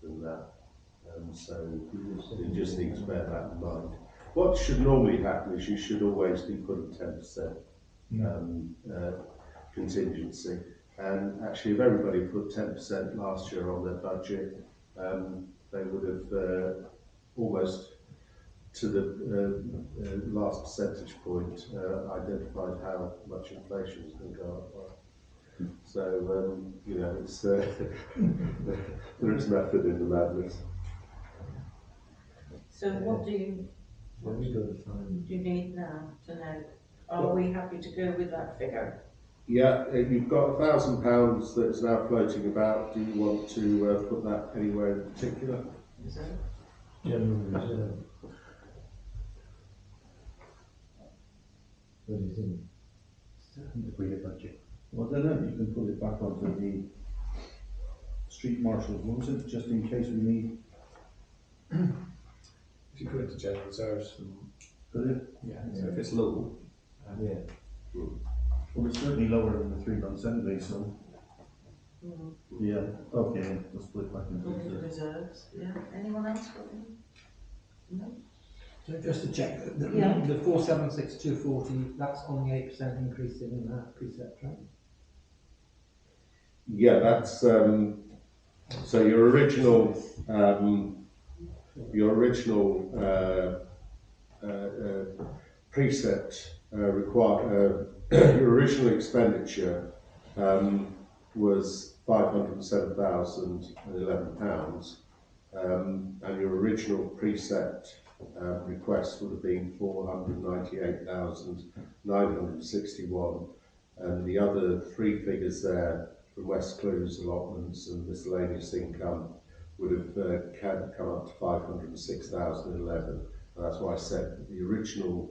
Speaker 8: than that. So you just need to bear that in mind. What should normally happen is you should always be putting 10% contingency. And actually, if everybody put 10% last year on their budget, they would have almost to the last percentage point identified how much inflation is going to go up by. So, you know, it's, there is method in the madness.
Speaker 1: So what do you need now to know? Are we happy to go with that figure?
Speaker 8: Yeah, you've got £1,000 that's now floating about. Do you want to put that anywhere in particular?
Speaker 1: Is that?
Speaker 10: General reserve. What do you think?
Speaker 11: Agree a budget. Well, I don't know, you can put it back onto the street marshals, was it, just in case we need.
Speaker 2: If you put it to general reserves,
Speaker 11: Could it?
Speaker 2: yeah. So if it's low,
Speaker 10: Yeah.
Speaker 11: Well, it's certainly lower than the 3 months anyway, so. Yeah, okay, let's put it back into
Speaker 1: Put into
Speaker 11: reserve.
Speaker 1: reserves, yeah. Anyone else got any? No?
Speaker 5: So just to check,
Speaker 1: Yeah.
Speaker 5: the 476,240, that's on the 8% increase in precept, right?
Speaker 8: Yeah, that's so your original precept your original expenditure was £507,011, and your original precept request would have been 498,961, and the other three figures there from West Clues allotments and miscellaneous income would have come up to 506,011. And that's why I said that the original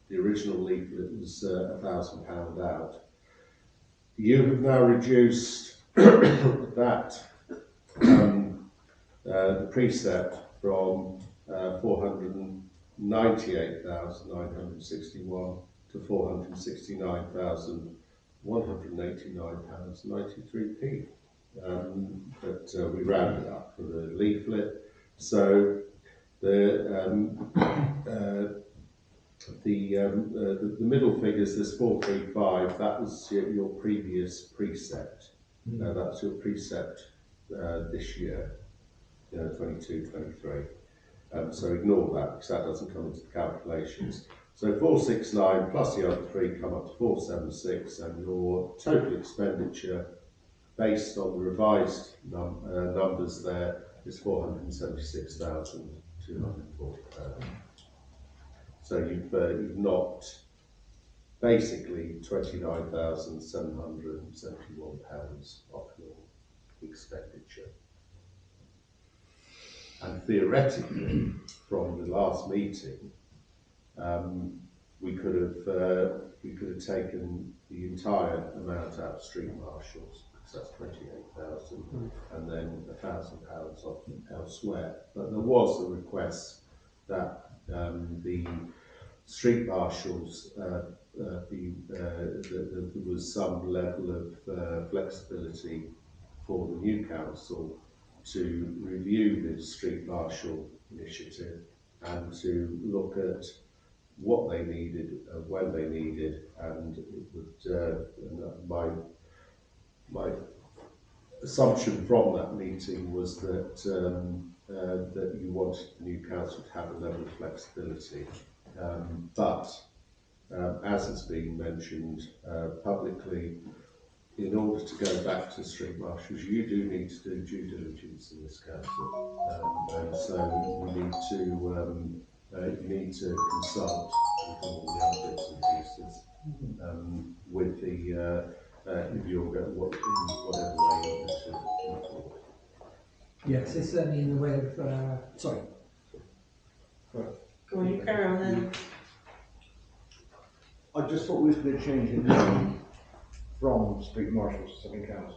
Speaker 8: leaflet was £1,000 out. You have now reduced that the precept from 498,961 to £469,189.93p. But we rounded up for the leaflet. So the middle figures, this 435, that was your previous precept. That's your precept this year, 22-23. So ignore that because that doesn't come into the calculations. So 469 plus the other three come up to 476, and your total expenditure based on the revised numbers there is 476,240 pounds. So you've knocked basically £29,771 off your expenditure. And theoretically, from the last meeting, we could have taken the entire amount out of street marshals, because that's 28,000, and then £1,000 off elsewhere. But there was a request that the street marshals there was some level of flexibility for the new council to review the street marshal initiative and to look at what they needed and when they needed, and it would my assumption from that meeting was that that you wanted the new council to have a level of flexibility, but as has been mentioned publicly, in order to go back to street marshals, you do need to do due diligence in this council, and so you need to consult with all the other bits and pieces with the if you're going whatever way you're going to move forward.
Speaker 5: Yes, it's certainly in the way of sorry.
Speaker 1: Go on, you carry on then.
Speaker 12: I just thought we was going to change it name from street marshals to something else.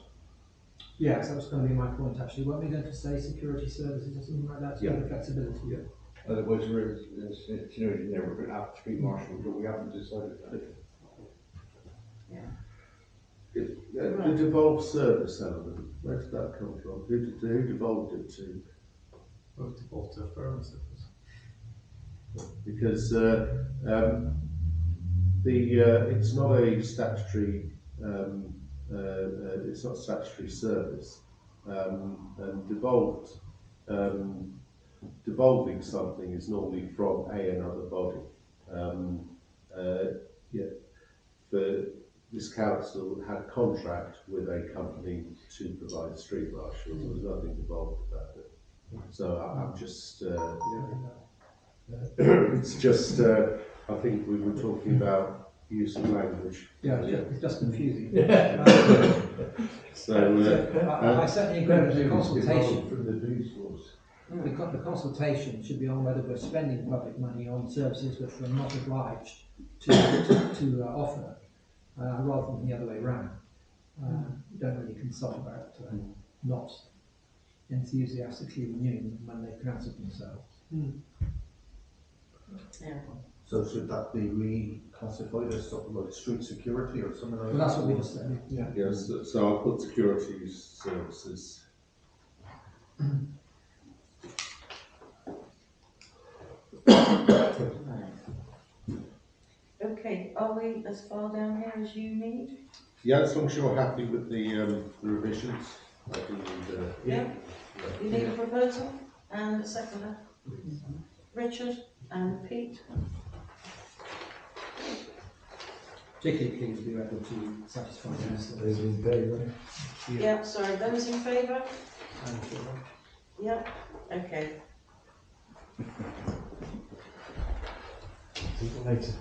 Speaker 5: Yes, that was going to be my point actually. Weren't we going to say security services or something like that to give the flexibility? Yeah.
Speaker 12: Otherwise, we're insinuating there we're going to have street marshals, but we haven't decided that.
Speaker 8: The devolved service element, where did that come from? Who devolved it to?
Speaker 2: Well, it's devolved to a firm, I suppose.
Speaker 8: Because it's not a statutory it's not a statutory service, and devolving something is normally from another body. This council had a contract with a company to provide street marshals. There was nothing devolved about it. So I'm just it's just I think we were talking about use of language.
Speaker 5: Yeah, it's just confusing.
Speaker 8: So
Speaker 5: I certainly agree with the consultation.
Speaker 10: From the police force.
Speaker 5: The consultation should be on whether we're spending public money on services which we're not obliged to offer, rather than the other way around. We don't really consult about not enthusiastically renewing when they've cancelled themselves.
Speaker 1: Yeah.
Speaker 11: So should that be reclassified as something like street security or something like
Speaker 5: Well,
Speaker 11: that?
Speaker 5: that's what we just said. Yeah.
Speaker 8: yes, so I'll put security services.
Speaker 1: are we as far down here as you need?
Speaker 8: Yeah, as long as you're happy with the revisions, I can,
Speaker 1: Yeah. You need a proposal and a seconder. Richard and Pete.
Speaker 5: Particularly pleased we were able to satisfy them.
Speaker 10: Those in favour?
Speaker 1: Yeah, sorry, those in favour? Yeah, okay.
Speaker 10: See you later.